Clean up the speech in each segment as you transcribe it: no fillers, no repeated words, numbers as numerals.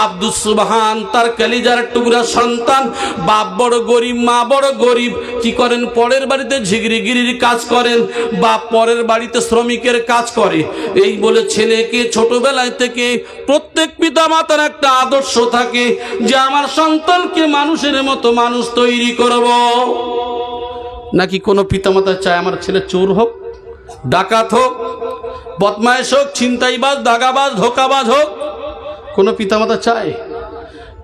আব্দুস সুবহান তার কলিজার টুকরা সন্তান, বাপ বড় গরিব, মা বড় গরিব, কি করেন পরের বাড়িতে ঝিগরিগিরির কাজ করেন, বাপ পরের বাড়িতে শ্রমিকের কাজ করে। এই বলে ছেলেকে ছোটবেলায় থেকে প্রত্যেক পিতামাতার একটা আদর্শ থাকে যে আমার সন্তানকে মানুষের মতো মানুষ তৈরি করব। নাকি কোনো পিতামাতা চায় আমার ছেলে চোর হোক, ডাকাত হোক, বদমাইশ হোক, ছিনতাইবাজ, দাগাবাজ, ধোকাবাজ হোক? কোনো পিতামাতা চায়?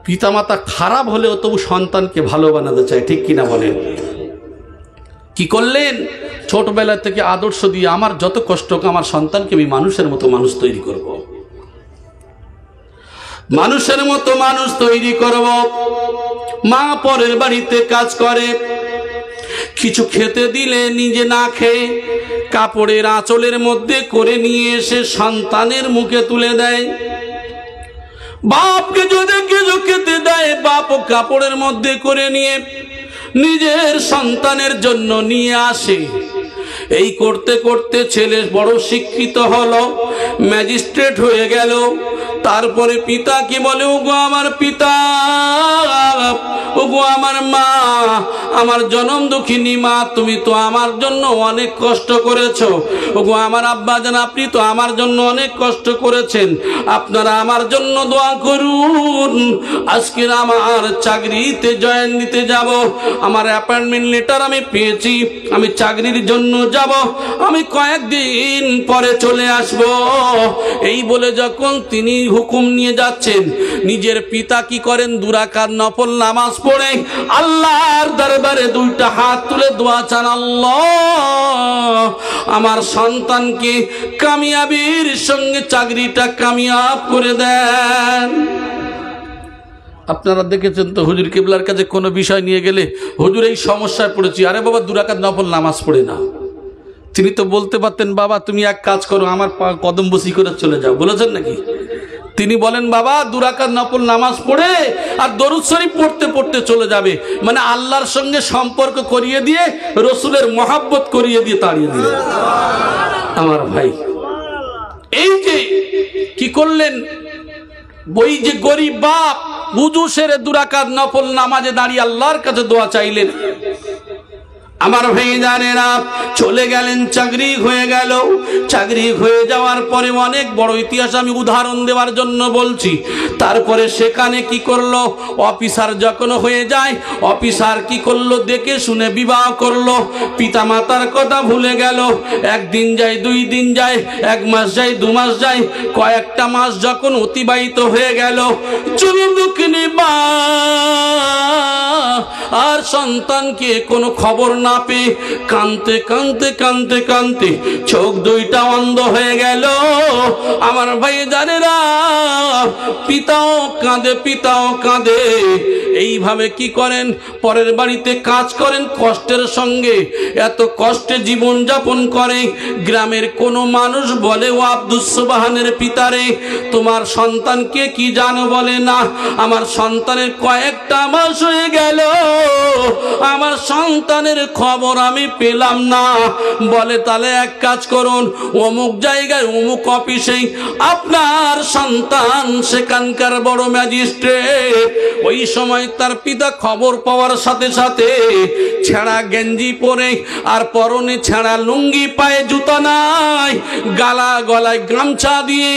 পিতামাতা খারাপ হলেও তবু সন্তানকে ভালো বানাতে চায়, ঠিক কিনা বলেন? কি করলেন? ছোটবেলা থেকে আদর্শ দিয়ে আমার যত কষ্ট হোক আমার সন্তানকে আমি মানুষের মতো মানুষ তৈরি করব, মানুষের মতো মানুষ তৈরি করব। মা পরের বাড়িতে কাজ করে, কিছু খেতে দিলে নিজে না খেয়ে কাপড়ের আঁচলের মধ্যে করে নিয়ে এসে সন্তানের মুখে তুলে দেয়। বাপকে যদি কিছু খেতে দেয়, বাপ কাপড়ের মধ্যে করে নিয়ে নিজের সন্তানের জন্য নিয়ে আসে। এই করতে করতে ছেলে বড় শিক্ষিত হলো, ম্যাজিস্ট্রেট হয়ে গেল। তারপরে পিতা কি বলে, ওগো আমার পিতা, ওগো আমার মা, আমার জনম দুঃখিনী মা, তুমি তো আমার জন্য অনেক কষ্ট করেছো। ওগো আমার আব্বাজান, আপনি তো আমার জন্য অনেক কষ্ট করেছেন, আপনারা আমার জন্য দোয়া করুন। আজকের আমার চাকরিতে জয়েন দিতে যাব, আমার অ্যাপয়েন্টমেন্ট লেটার আমি পেয়েছি, আমি চাকরির জন্য যাব, আমি কয়েকদিন পরে চলে আসব। এই বলে যখন তিনি হুকুম নিয়ে যাচ্ছেন, নিজের পিতা কি করেন, 2 রাকাত নফল নামাজ পড়ে আল্লাহর দরবারে 2টা হাত তুলে দোয়া চান, আল্লাহ আমার সন্তানকে কামিয়াবির সঙ্গে চাকরিটা কামিয়াব করে দেন। আপনারা দেখেছেন তো, হুজুর কিবলার কাছে কোনো বিষয় নিয়ে গেলে, হুজুর এই সমস্যায় পড়েছি, আরে বাবা 2 রাকাত নফল নামাজ পড়ে না। তিনি তো বলতে পারতেন, বাবা তুমি এক কাজ করো, আমার কদম বসি করে চলে যাও, বলেছেন নাকি? তিনি বলেন, বাবা 2 রাকাত নফল নামাজ পড়ে আর দরুদ শরীফ পড়তে পড়তে চলে যাবে, মানে আল্লাহর সঙ্গে সম্পর্ক করিয়ে দিয়ে, রসুলের মহাব্বত করিয়ে দিয়ে তাড়িয়ে দিলেন। আমার ভাই, এই যে কি করলেন, ওই যে গরিব বাপ ওযু সেরে 2 রাকাত নফল নামাজে দাঁড়িয়ে আল্লাহর কাছে দোয়া চাইলেন। আমার ভাই জানেরা, চলে গেলেন, চাকরি হয়ে গেল। চাকরি হয়ে যাওয়ার পরে অনেক বড় ইতিহাস আমি উদাহরণ দেওয়ার জন্য বলছি। তারপরে সেখানে কি করলো, অফিসার যখন হয়ে যায়, অফিসার কি করলো, দেখে শুনে বিবাহ করলো, পিতা মাতার কথা ভুলে গেল। 1 দিন যায়, 2 দিন যায়, 1 মাস যায়, 2 মাস যায়, কয়েকটা মাস যখন অতিবাহিত হয়ে গেল, জনদুঃখিনী মা আর সন্তানকে কোনো খবর না পেয়ে কাঁদতে কাঁদতে কাঁদতে কাঁদতে চোখ 2টা অন্ধ হয়ে গেল। আমার ভাই জানেরা, পিতাও কাঁদে, পিতাও কাঁদে। এইভাবে কি করেন, পরের বাড়িতে কাজ করেন, কষ্টের সঙ্গে এত কষ্টে জীবন যাপন করে। গ্রামের কোনো মানুষ বলে, ও আব্দুস সুবহানের পিতারে, তোমার সন্তানকে কি জানো? বলে, না, আমার সন্তানের কয়েকটা মাস হয়ে গেল, আমার সন্তানের খবর আমি পেলাম না। বলে, তাহলে এক কাজ করুন, অমুক জায়গায় অমুক অফিসে আপনার সন্তান সেখানকার বড় ম্যাজিস্ট্রেট। ওই সময় তার পিতা খবর পাওয়ার সাথে সাথে ছেঁড়া গেঞ্জি পরে আর পরনে ছেঁড়া লুঙ্গি, পায়ে জুতা নাই, গলায় গামছা দিয়ে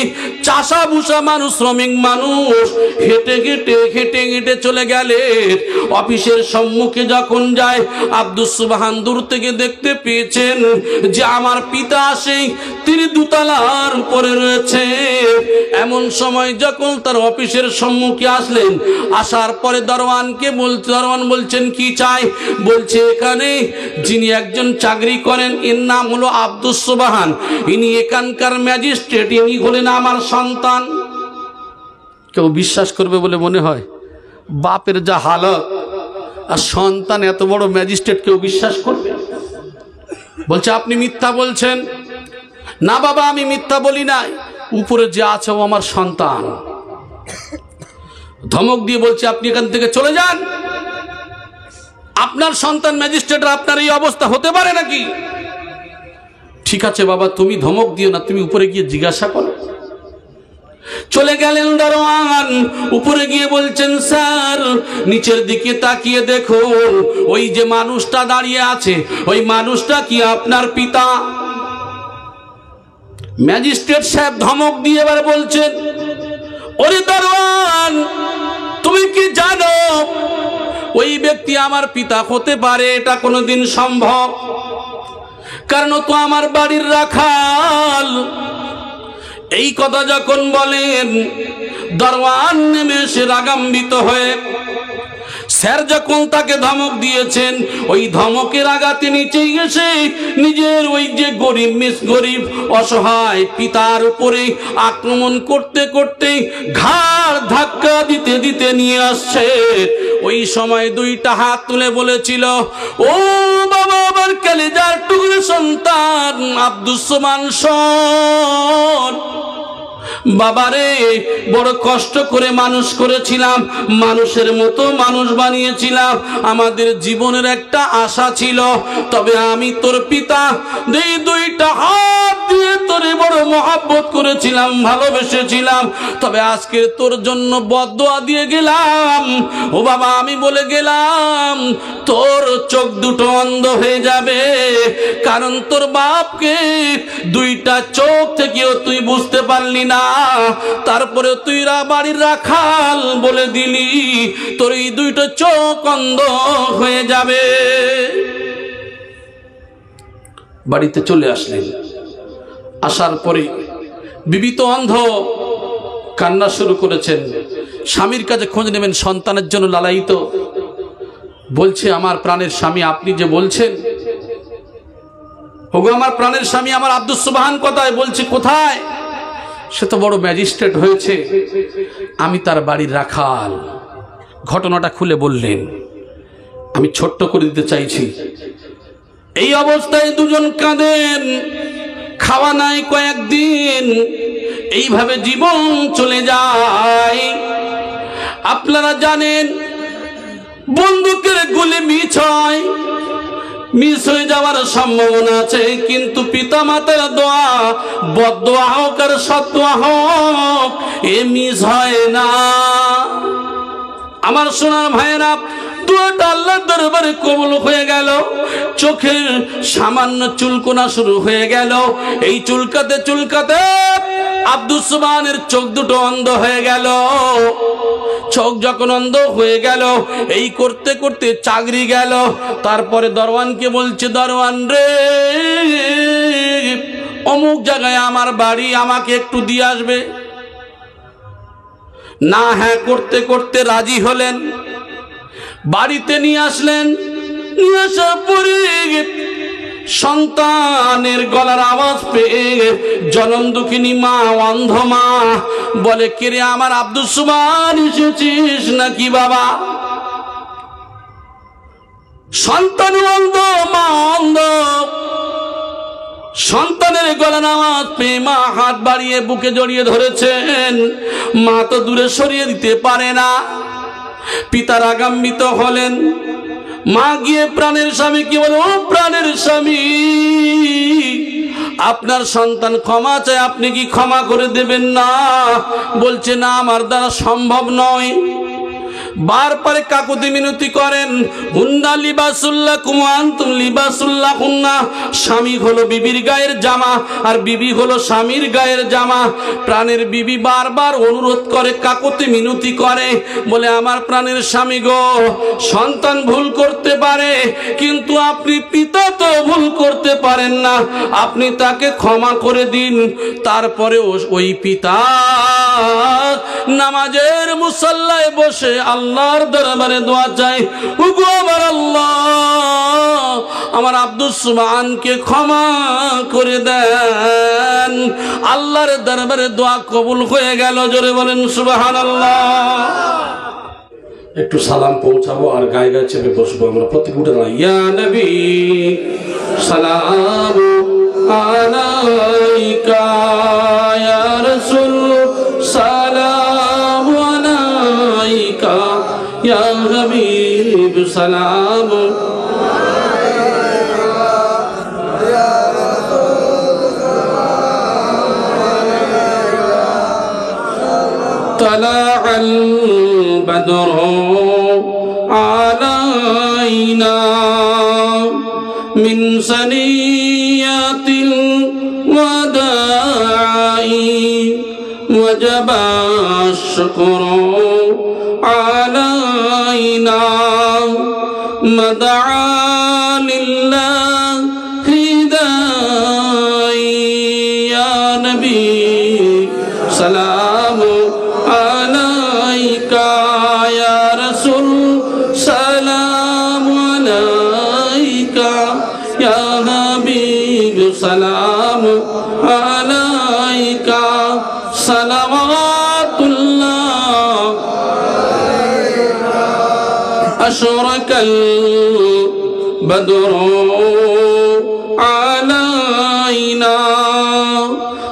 চাষা ভুষা মানুষ, শ্রমিক মানুষ, হেঁটে হেঁটে হেঁটে হেঁটে চলে গেলেন অফিসের সম্মুখে। যখন যায়, আব্দুস সুবহান দূর থেকে দেখতে পেয়েছেন যে আমার পিতা আসে, তিনি 2 তলার উপরে রয়েছে। এমন সময় যখন তার অফিসের সম্মুখে আসলেন, আসার পরে দরওয়ানকে বলছে, দরওয়ান বলছেন, কি চাই? বলছে, এখানে যিনি একজন চাকরি করেন, এর নাম হলো আব্দুস সুবহান, ইনি এখানকার ম্যাজিস্ট্রেট, ইনি হলেন আমার সন্তান। কেউ বিশ্বাস করবে বলে মনে হয়? বাপের যা হালত, আর সন্তান এত বড় ম্যাজিস্ট্রেট, কেউ বিশ্বাস করবে? বলছে, আপনি মিথ্যা বলছেন। না বাবা, আমি মিথ্যা বলি নাই, উপরে যে আছে ও আমার সন্তান। ধমক দিয়ে বলছে, আপনি এখান থেকে চলে যান, আপনার সন্তান ম্যাজিস্ট্রেট, আপনার এই অবস্থা হতে পারে নাকি? ঠিক আছে বাবা, তুমি ধমক দিও না, তুমি উপরে গিয়ে জিজ্ঞাসা করো। চলে গেলেন দারোয়ান। উপরে গিয়ে বলছেন, স্যার নিচের দিকে তাকিয়ে দেখুন, ওই যে মানুষটা দাঁড়িয়ে আছে, ওই মানুষটা কি আপনার পিতা? ম্যাজিস্ট্রেট সাহেব ধমক দিয়ে এবার বলছেন, ওরে দারোয়ান, তুমি কি জানো ওই ব্যক্তি আমার পিতা হতে পারে? এটা কোনোদিন সম্ভব? কারণ তো আমার বাড়ির রাখাল। এই কথা যখন বলেন, দারোয়ান নেমে এসে রাগান্বিত হয়ে, স্যার যখন তাকে ধমক দিয়েছেন, ওই ধমকের আঘাতে নিচে এসে নিজের ওই যে গরিব অসহায় পিতার উপরে আক্রমণ করতে করতে ঘাড় ধাক্কা দিতে দিতে নিয়ে আসছে। ওই সময় দুইটা হাত তুলে বলেছিল, ও বাবা, আমার কলিজার টুকরো সন্তান আব্দুস সোবহান, শোন বাবারে, বড় কষ্ট করে মানুষ করেছিলাম, মানুষের মতো মানুষ বানিয়েছিলাম, আমাদের জীবনের একটা আশা ছিল, তবে আমি তোর পিতা এই দুইটা হাত দিয়ে তোরে বড় মহব্বত করেছিলাম, ভালোবেসেছিলাম, তবে আজকে তোর জন্য বদদোয়া দিয়ে গেলাম। ও বাবা, আমি বলে গেলাম তোর চোখ দুটো অন্ধ হয়ে যাবে, কারণ তোর বাপকে দুইটা চোখ থেকেও তুই বুঝতে পারলি না, তারপরে তুই বাড়ির রাখাল বলে দিলি, তোর এই দুইটা চোখ অন্ধ হয়ে যাবে। বাড়িতে চলে আসলেন। আসার পরে বিবি তো অন্ধ, কান্না শুরু করেছেন। স্বামীর কাছে খোঁজ নেবেন, সন্তানের জন্য লালায়িত। বলছে, আমার প্রাণের স্বামী, আপনি যে বলছেন, ওগো আমার প্রাণের স্বামী আমার আব্দুস সোবহান কোথায়? বলছে, কোথায়? সে তো বড় ম্যাজিস্ট্রেট হয়েছে, আমি তার বাড়ির রাখাল। ঘটনাটা খুলে বললেন। আমি ছোট্ট করে দিতে চাইছি। এই অবস্থায় দুজন কাঁদেন, খাওয়া নাই কয়েকদিন, এইভাবে জীবন চলে যায়। আপনারা জানেন বন্দুকের গুলি মিস হয়, মিস হয়ে যাওয়ার সম্ভাবনা আছে, কিন্তু পিতা মাতার দোয়া, বদদোয়া হোক আর সদদোয়া হোক, এ মিস হয় না। আমার সোনার ভাইয়েরা, দোয়াটা আল্লাহর দরবারে কবুল হয়ে গেল। চোখের সামান্য চুলকোনা শুরু হয়ে গেল। এই চুলকাতে চুলকাতে আব্দুস সোবহানের চোখ দুটো অন্ধ হয়ে গেল। চোখ যখন অন্ধ হয়ে গেল, এই করতে করতে চাকরি গেল। তারপরে দরওয়ানকে বলছে, দরওয়ান রে, অমুক জায়গায় আমার বাড়ি, আমাকে একটু দিয়ে আসবে না? হ্যাঁ করতে করতে রাজি হলেন। বাড়িতে নিয়ে আসলেন। নিয়ে আসার পরে সন্তানের গলার আওয়াজ পেয়ে জনম দুঃখিনী মা, অন্ধ মা বলে, কে রে, আমার আব্দুস সোবহান এসেছিস নাকি বাবা? সন্তান অন্ধ, মা অন্ধ। সন্তানের গলার আওয়াজ পেয়ে মা হাত বাড়িয়ে বুকে জড়িয়ে ধরেছেন। মা তো দূরে সরিয়ে দিতে পারে না। পিতা রাগান্বিত হলেন। মা গিয়ে প্রাণের স্বামীকে বলে, ও প্রাণের স্বামী, আপনার সন্তান ক্ষমা চায়, আপনি কি ক্ষমা করে দেবেন না? বলছে, না, আমার দ্বারা সম্ভব নয়। বারবারে কাকুতি মিনতি করেন। হুন্না লিবাসুল্লাকুম ওয়া আনতুম লিবাসুল্লাহুন্না। স্বামী হলো বিবির গায়ের জামা, আর বিবি হলো স্বামীর গায়ের জামা। প্রাণের বিবি বারবার অনুরোধ করে, কাকুতি মিনতি করে, বলে, আমার প্রাণের স্বামী গো, সন্তান ভুল করতে পারে, কিন্তু আপনি পিতা তো ভুল করতে পারেন না, আপনি তাকে ক্ষমা করে দিন। তারপরে ওই পিতা নামাজের মুসল্লায় বসে আল্লাহর দরবারে দোয়া চায়, ওগো আমার আল্লাহ, আমার আব্দুস সোবহানকে ক্ষমা করে দেন। আল্লাহর দরবারে দোয়া কবুল হয়ে গেল। জোরে বলেন সুবহানাল্লাহ। একটু সালাম পৌঁছাবো আর গায়ে গায়ে চেপে বসবো আমরা প্রত্যেক উঠে দাঁড়াই। ইয়া নবী সালাম আলাইকা, ইয়া রাসূল সালাম আলাইকা, ইয়া হাবিব সালাম طلع البدر علينا من ثنيات الوداع وجب الشكر علينا مدعا لله داعي يا نبي سلام عليك يا رسول سلام عليك يا حبيب سلام عليك صلوات الله أشرق البدر علينا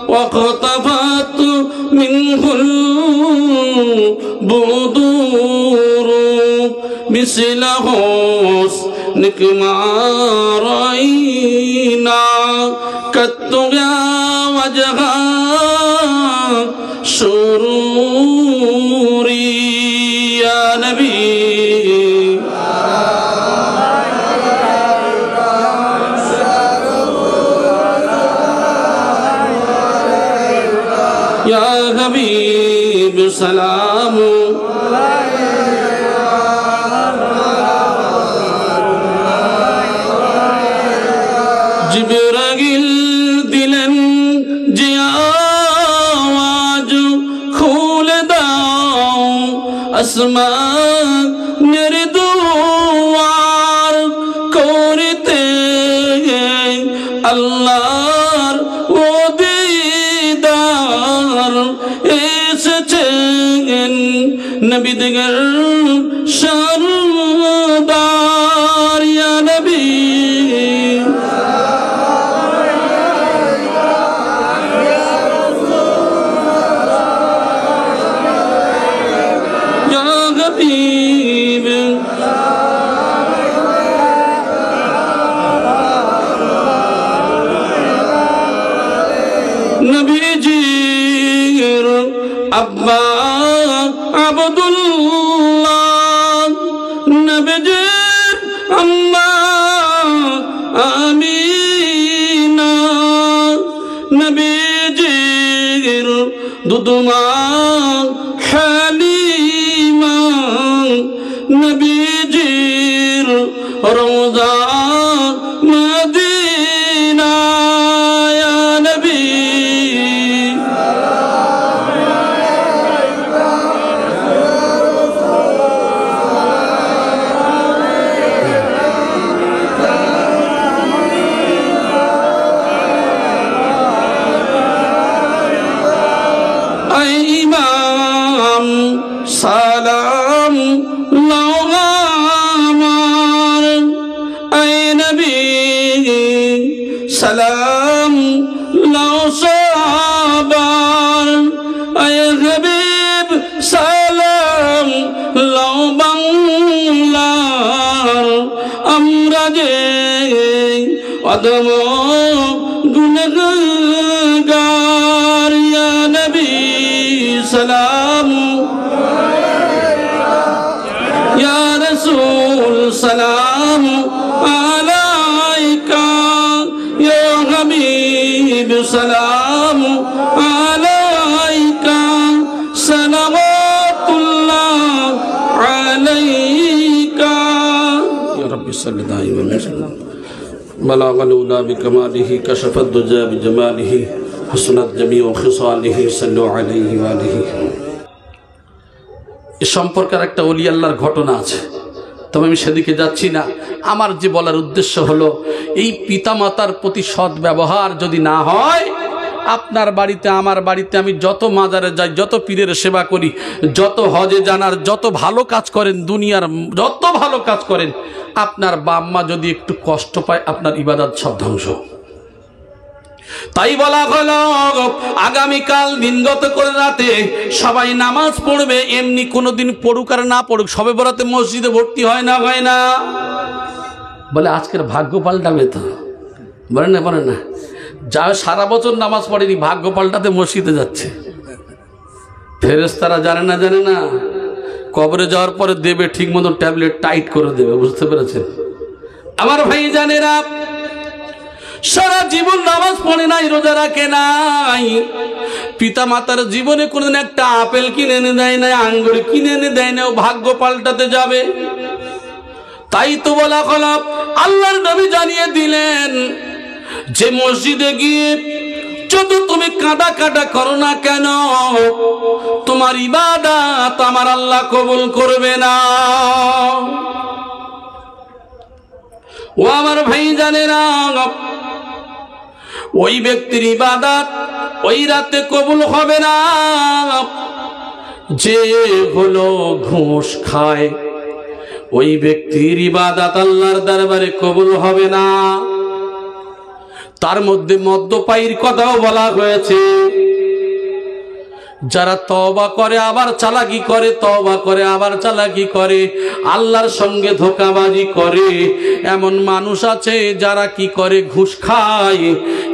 واقتفت منه البدور مثل حسنك ما رأينا قط يا وجه سروري يا نبي يا حبيب سلام জিবরাইল দিলেন যে আওয়াজ খুলে দাও আসমানের দুয়ার করিতে আল্লাহর ও দিদার এসেছেন নবীদের সরদার ইয়া নবী নবীজির আব্বা আব্দুল্লাহ নবীজির আম্মা আমিনা নবীজির দুধমা হালিমা নবীজির রওজা মদিনা ইয়া নবী ইমাম সালাম আমার আই নবী সালাম লাও সাবার আই হাবিব সালাম লাও বাংলার আমরা যে অদম গুনহগার ইয়া নবী سلام يا رسول سلام عليك يا حبيب سلام عليك صلوات الله عليك يا رب صل دائما وسلم بلغ الأولى بكماله كشف الدجى بجماله حسنت جميع خصاله صلوا عليه وآله এই সম্পর্কের একটা ওলি আল্লাহর ঘটনা আছে, তবে আমি সেদিকে যাচ্ছি না। আমার যে বলার উদ্দেশ্য হলো, এই পিতামাতার প্রতি সৎ ব্যবহার যদি না হয়, আপনার বাড়িতে আমার বাড়িতে আমি যত মাজারে যাই, যত পীরের সেবা করি, যত হজে জানার, যত ভালো কাজ করেন, দুনিয়ার যত ভালো কাজ করেন, আপনার বাম্মা যদি একটু কষ্ট পায়, আপনার ইবাদত সব ধ্বংস। তাই বলা হলো আগামীকাল দিনগত করে রাতে সবাই নামাজ পড়বে, এমনি কোনোদিন পড়ুক আর না পড়ুক, সবে বরাতে মসজিদে ভর্তি হয় না, হয় না? বলে আজকের ভাগ্য পাল্টাবে তো, বলে না, বলে না, যা সারা বছর নামাজ পড়েনি ভাগ্য পাল্টাতে মসজিদে যাচ্ছে। ফেরেশতারা জানে না কবরে যাওয়ার পরে দেবে ঠিক মতো ট্যাবলেট টাইট করে দেবে, বুঝতে পেরেছেন? আমার ভাই জানেরা, সারা জীবন নামাজ পড়ে নাই, রোজা রাখে নাই, পিতা মাতার জীবনে কোনদিন একটা আপেল কিনে এনে দেয় নাই, আঙ্গুর কিনে এনে দেয় না, ও ভাগ্য পাল্টাতে যাবে। তাই তো বলা হলো, আল্লাহর নবী জানিয়ে দিলেন যে মসজিদে গিয়ে যত তুমি কাঁদা কাটা করো না কেন, তোমার ইবাদত আমার আল্লাহ কবুল করবে না। ও আমার ভাই জানেরা, ওই ব্যক্তির ইবাদত ওই রাতে কবুল হবে না যে হলো ঘুষ খায়, ওই ব্যক্তির ইবাদত আল্লাহর দরবারে কবুল হবে না। তার মধ্যে মদ্যপায়ীর কথাও বলা হয়েছে। যারা তওবা করে আবার চালাকি করে, তওবা করে আবার চালাকি করে, আল্লাহর সঙ্গে ধোঁকাবাজি করে, এমন মানুষ আছে যারা কি করে, ঘুষ খায়।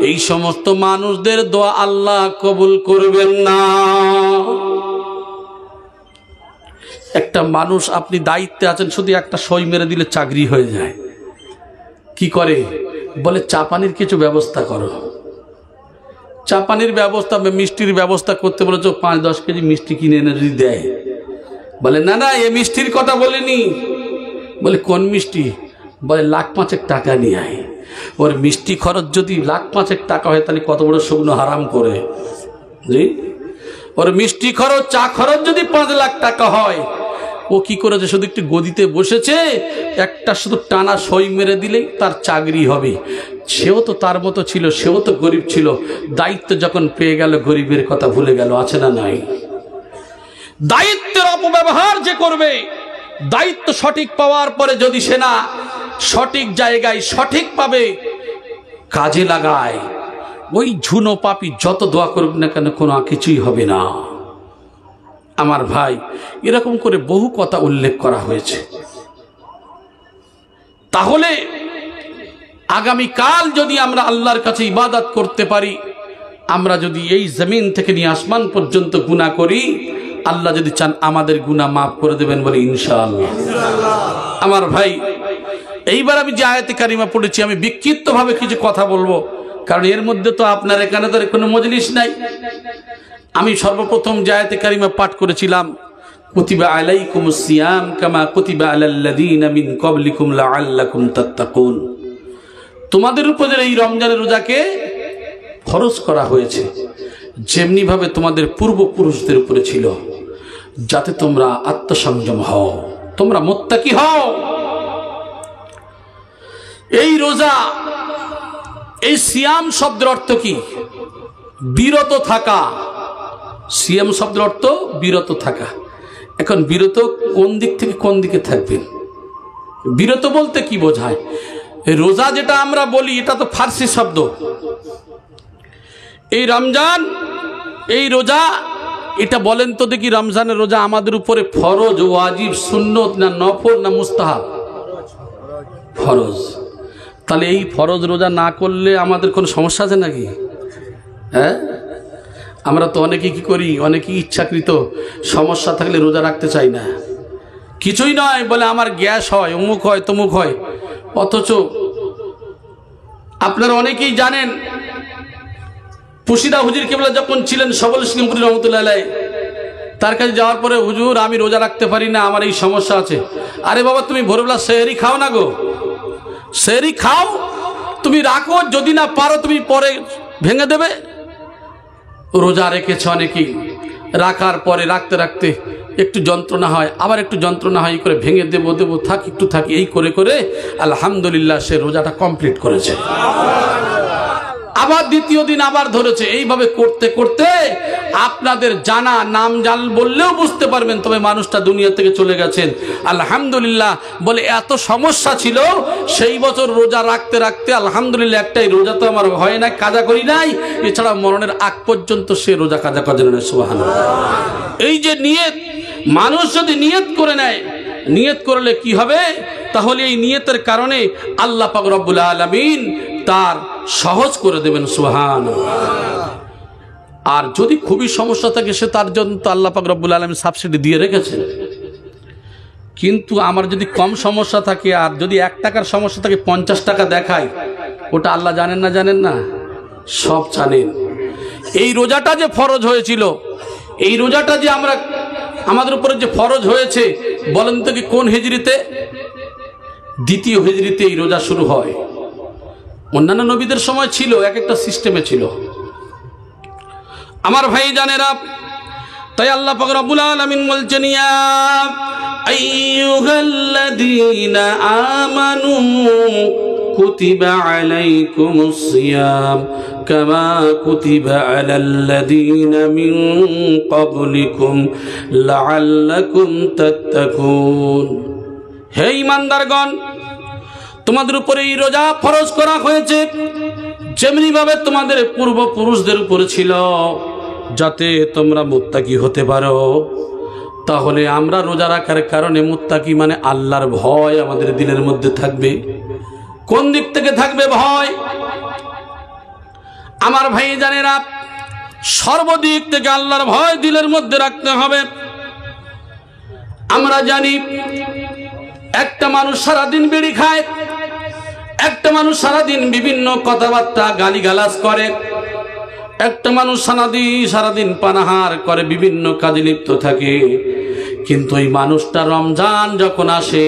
এই সমস্ত মানুষদের দোয়া আল্লাহ কবুল করবেন না। একটা মানুষ আপনি দায়িত্বে আছেন, শুধু একটা সই মেরে দিলে চাকরি হয়ে যায়। কি করে? বলে চা পানির কিছু ব্যবস্থা করো। চা পানির ব্যবস্থা, মিষ্টির ব্যবস্থা করতে বলেছ, 5-10 কেজি মিষ্টি কিনে এনে যদি দেয়, বলে না এ মিষ্টির কথা বলেনি। বলে কোন মিষ্টি? বলে 1,05,000 টাকা নিয়ে আয়। ওর মিষ্টি খরচ যদি 1,05,000 টাকা হয়, তাহলে কত বড় শুকনো হারাম করে। জি, ওর মিষ্টি খরচ, চা খরচ যদি 5 লাখ টাকা হয়, ও কি করেছে? শুধু একটু গদিতে বসেছে, একটা শুধু টানা সই মেরে দিলেই তার চাকরি হবে। সেও তো তার মতো ছিল, সেও তো গরিব ছিল। দায়িত্ব যখন পেয়ে গেল, গরিবের কথা ভুলে গেল। আছে না নাই? দায়িত্বের অপব্যবহার যে করবে, দায়িত্ব সঠিক পাওয়ার পরে যদি সে না সঠিক জায়গায় সঠিক পাবে কাজে লাগায়, ওই ঝুনো পাপী যত দোয়া করুক না কেন, কোনো কিছুই হবে না। আমার ভাই, এরকম করে বহু কথা উল্লেখ করা হয়েছে। তাহলে আগামীকাল যদি আমরা আল্লাহর কাছে ইবাদত করতে পারি, আমরা যদি এই জমিন থেকে নিয়ে আসমান পর্যন্ত গুনাহ করি, আল্লাহ যদি চান আমাদের গুনাহ মাফ করে দেবেন, বলে ইনশাআল্লাহ। আমার ভাই, এইবার আমি যে আয়াতে কারিমা পড়েছি, আমি বিক্ষিপ্তভাবে কিছু কথা বলবো, কারণ এর মধ্যে তো আপনার এখানে তো কোনো মজলিস নাই। আমি সর্বপ্রথম যে আয়াতে কারিমা পাঠ করেছিলাম, কুতিবা আলাইকুমুস সিয়াম কামা কুতিবা আলাল্লাযীনা মিন ক্বাবলিকুম লাআল্লাকুম তাত্তাকুন। তোমাদের উপরে এই রমজানের রোজাকে ফরজ করা হয়েছে, যেমনি ভাবে তোমাদের পূর্বপুরুষদের উপরে ছিল, যাতে তোমরা আত্মসংযম হও, তোমরা মুত্তাকি হও। এই রোজা, এই সিয়াম শব্দের অর্থ কি? বিরত থাকা। সিয়াম শব্দের অর্থ বিরত থাকা। এখন বিরত কোন দিক থেকে কোন দিকে থাকবেন? বিরত বলতে কি বোঝায়? রোজা যেটা আমরা বলি, এটা তো ফার্সি শব্দ। এই রমজান, এই রোজা, এটা বলেন তো দেখি, রমজানের রোজা আমাদের উপরে ফরজ, ওয়াজিব, সুন্নত, না নফল, না মুস্তাহাব? ফরজ। তাহলে এই ফরজ রোজা না করলে আমাদের কোনো সমস্যা আছে নাকি? হ্যাঁ, আমরা তো অনেকে কি করি, অনেকেই ইচ্ছাকৃত সমস্যা থাকলে রোজা রাখতে চাই না। কিছুই নয়, বলে আমার গ্যাস হয়, অমুক হয়, তমুক হয়। অথচ আপনারা অনেকেই জানেন, পুশিদা হুজুর কেবলা যখন ছিলেন সবল সিংহপুরী রহমতুল্লাহ আলাইহি, তার কাছে যাওয়ার পরে, হুজুর আমি রোজা রাখতে পারি না, আমার এই সমস্যা আছে। আরে বাবা, তুমি ভোরবেলা সেহরি খাও না গো, সেহরি খাও, তুমি রাখো, যদি না পারো তুমি পরে ভেঙে দেবে। রোজা রেখেছে অনেকেই, রাখার পরে রাখতে রাখতে একটু যন্ত্রণা হয়, আবার একটু যন্ত্রণা হয়, করে ভেঙে দেবো থাক, একটু থাকি, এই করে করে আলহামদুলিল্লাহ সে রোজাটা কমপ্লিট করেছে। আবার দ্বিতীয় দিন আবার ধরেছে। এইভাবে করতে করতে আপনাদের জানা নাম জান বললেও বুঝতে পারবেন, তবে মানুষটা দুনিয়া থেকে চলে গেছেন আলহামদুলিল্লাহ। বলে এত সমস্যা ছিল, সেই বছর রোজা রাখতে রাখতে আলহামদুলিল্লাহ একটাই রোজা তো আমার হয় না, কাজা করি নাই, এছাড়া মরণের আগ পর্যন্ত সে রোজা কাজা করে না। সুবহানাল্লাহ। এই যে নিয়ত, মানুষ যদি নিয়ত করে নেয়, নিয়ত করলে কি হবে? তাহলে এই নিয়তের কারণে আল্লাহ পাক রব্বুল আলামিন তার সহজ করে দেবেন। সুবহানাল্লাহ। আর যদি খুবই সমস্যা থাকে সে তার জন্য তো আল্লাহ পাক রব্বুল আলামিন সাবসিডি দিয়ে রেখেছেন। কিন্তু আমার যদি কম সমস্যা থাকে আর যদি 1 টাকার সমস্যা থাকে 50 টাকা দেখায়, ওটা আল্লাহ জানেন না? জানেন না? সব জানেন। এই রোজাটা যে ফরজ হয়েছিল, এই রোজাটা যে আমাদের উপরে যে ফরজ হয়েছে, বলেন তো কি কোন হিজরিতে? 2য় হিজরিতে এই রোজা শুরু হয়। অন্যান্য নবীদের সময় ছিল, এক একটা সিস্টেমে ছিল। আমার ভাই জানেরা, তাই আল্লাহ পাক রব্বুল আলামিন বলছেন, ইয়া আইয়ুহাল্লাযীনা আমানু কুতিবা আলাইকুমুস সিয়াম কামা কুতিবা আলাল্লাযীনা মিন ক্বাবলিকুম লাআল্লাকুম তাত্তাকুন। হে ঈমানদারগণ, তোমাদের উপরে এই রোজা ফরজ করা হয়েছে যেমনি ভাবে তোমাদের পূর্বপুরুষদের উপরে ছিল, যাতে তোমরা মুত্তাকি হতে পারো। তাহলে আমরা রোজা রাখার কারণে মুত্তাকি মানে আল্লাহর ভয় আমাদের দিলের মধ্যে থাকবে। কোন দিক থেকে থাকবে ভয়? আমার ভাই জানেরা, সর্বদিক থেকে আল্লাহর ভয় দিলের মধ্যে রাখতে হবে। আমরা জানি একটা মানুষ সারাদিন বিড়ি খায়, একটা মানুষ সারাদিন বিভিন্ন কথাবার্তা গালিগালাজ করে, একটা মানুষ সারাদিন পানাহার করে, বিভিন্ন কাজে লিপ্ত থাকে। কিন্তু ওই মানুষটা রমজান যখন আসে,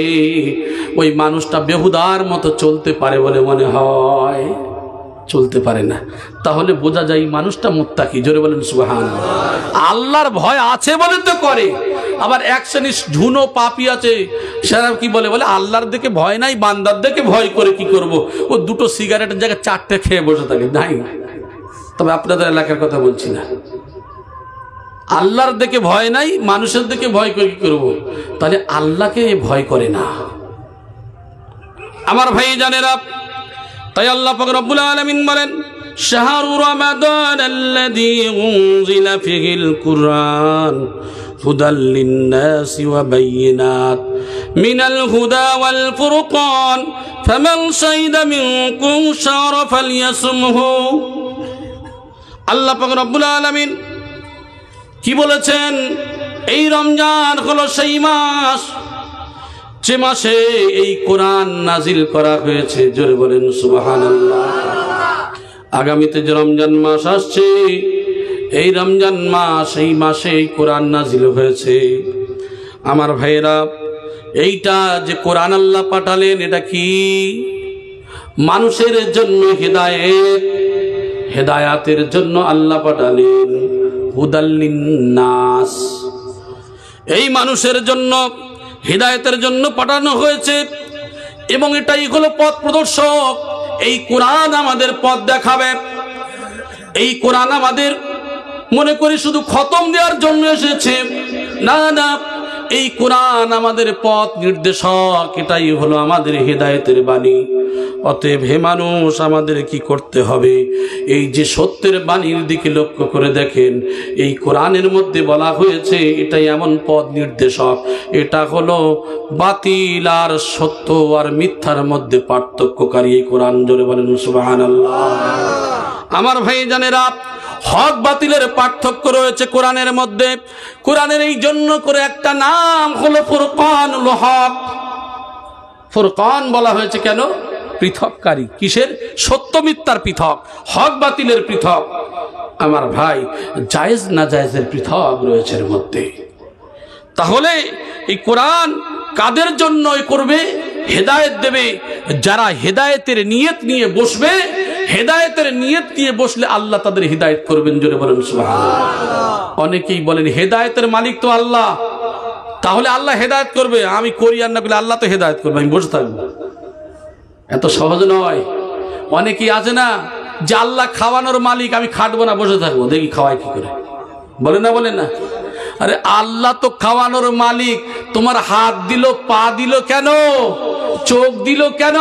ওই মানুষটা বেহুদার মতো চলতে পারে বলে মনে হয়? চলতে পারে না। তাহলে বোঝা যায় মানুষটা মুত্তাকি। জোরে বলেন সুবহানাল্লাহ। আল্লাহর ভয় আছে বলে তো করে। আবার এক শ্রেণীর ঝুনো পাপী আছে, সেরা কি বলে আল্লাহর দিকে ভয় নাই, বান্দার দিকে ভয় করে কি করব? ও 2টো সিগারেটের জায়গায় 4টে খেয়ে বসে থাকে। নাই, তবে আপনাদের এলাকার কথা বলছি না। আল্লাহর দিকে ভয় নাই, মানুষের দিকে ভয় করে কি করব? তাহলে আল্লাহকে ভয় করে না। আমার ভাই জানেরা, তাই আল্লাহ পাক রব্বুল আলামিন বলেন, শাহরু রমাদানাল্লাযী উনজিলা ফীহিল কুরআন হুদাল লিন-নাসি ওয়া বায়িনাত মিনাল হুদা ওয়াল ফুরকান ফামান শাহিদা মিনকুম শাহরা ফালইয়াসুমহু। আল্লাহ পাক রব্বুল আলামিন কি বলেছেন? এই রমজান হলো সেই মাস যে মাসে এই কোরআন নাজিল করা হয়েছে। জোরে বলেন সুবহানাল্লাহ। আগামীতে যে রমজান মাস আসছে, এই রমজান মাস, এই মাসে এই কোরআন নাজিল হয়েছে। আমার ভাইয়েরা, এইটা যে কোরআন আল্লাহ পাঠালেন, এটা কি মানুষের জন্য হেদায়েত, হেদায়াতের জন্য আল্লাহ পাঠালেন। হুদাল লিন-নাস, এই মানুষের জন্য হিদায়াতের জন্য পাঠানো হয়েছে, এবং এটাই হলো পথ প্রদর্শক। এই কোরআন আমাদের পথ দেখাবে। এই কোরআন আমাদের মনে করি শুধু খতম দেওয়ার জন্য এসেছে, না না, এই কোরআন আমাদের পথ নির্দেশক। এটাই হলো আমাদের হিদায়াতের বাণী। অতএব হে মানুষ, আমাদের কি করতে হবে? এই যে সত্যের বাণীর দিকে লক্ষ্য করে দেখেন, এই কোরআনের মধ্যে বলা হয়েছে এটাই এমন পথ নির্দেশক। এটা হলো বাতিল আর সত্য আর মিথ্যার মধ্যে পার্থক্যকারী এই কোরআন। জোরে বলেন সুবহানাল্লাহ। আমার ভাই জানেরা, হক বাতিলের পার্থক্য রয়েছে কোরআনের মধ্যে। কোরআনের এই জন্য করে একটা নাম হলো ফুরকানুল হক। ফুরকান বলা হয়েছে কেন? পৃথককারী। কিসের? সত্য মিথ্যার পৃথক, হক বাতিলের পৃথক। আমার ভাই, জায়েজ না জায়েজের পৃথক রয়েছে এর মধ্যে। তাহলে এই কোরআন কাদের জন্য করবে? হেদায়েত দেবে। যারা হেদায়েতের নিয়ত নিয়ে বসবে, হেদায়েতের নিয়ত নিয়ে বসলে আল্লাহ তাদের হিদায়াত করবেন। জোরে বলেন সুবহানাল্লাহ। অনেকেই বলেন হেদায়েতের মালিক তো আল্লাহ, তাহলে আল্লাহ হেদায়েত করবে। আমি করি আর না করলে আল্লাহ তো হেদায়েত করবে, আমি বসে থাকবো। এত সহজ নয়। অনেকেই আছে না যে আল্লাহ খাওয়ানোর মালিক, আমি খাটবো না, বসে থাকবো, দেখি খাওয়াই কি করে। বলে না, বলে না? আরে আল্লাহ তো খাওয়ানোর মালিক। তোমার হাত দিল, পা দিল কেন? চোখ দিল কেন?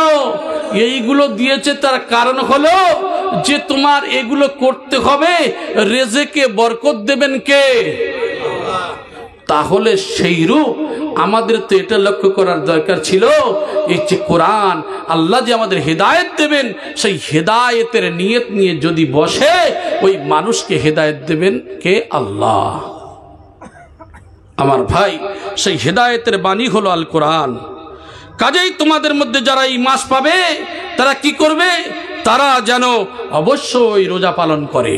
এইগুলো দিয়েছে তার কারণ হলো যে তোমার এগুলো করতে হবে। রেজেকে বরকত দেবেন কে? তাহলে সেই রূপ আমাদের তো এটা লক্ষ্য করার দরকার ছিল, এই যে কোরআন আল্লাহ যে আমাদের হেদায়েত দেবেন, সেই হেদায়েতের নিয়ত নিয়ে যদি বসে, ওই মানুষকে হেদায়েত দেবেন কে? আল্লাহ। আমার ভাই, সেই হেদায়েতের বাণী হলো আল কোরআন। কাজেই তোমাদের মধ্যে যারা এই মাস পাবে তারা কি করবে? তারা যেন অবশ্যই রোজা পালন করে।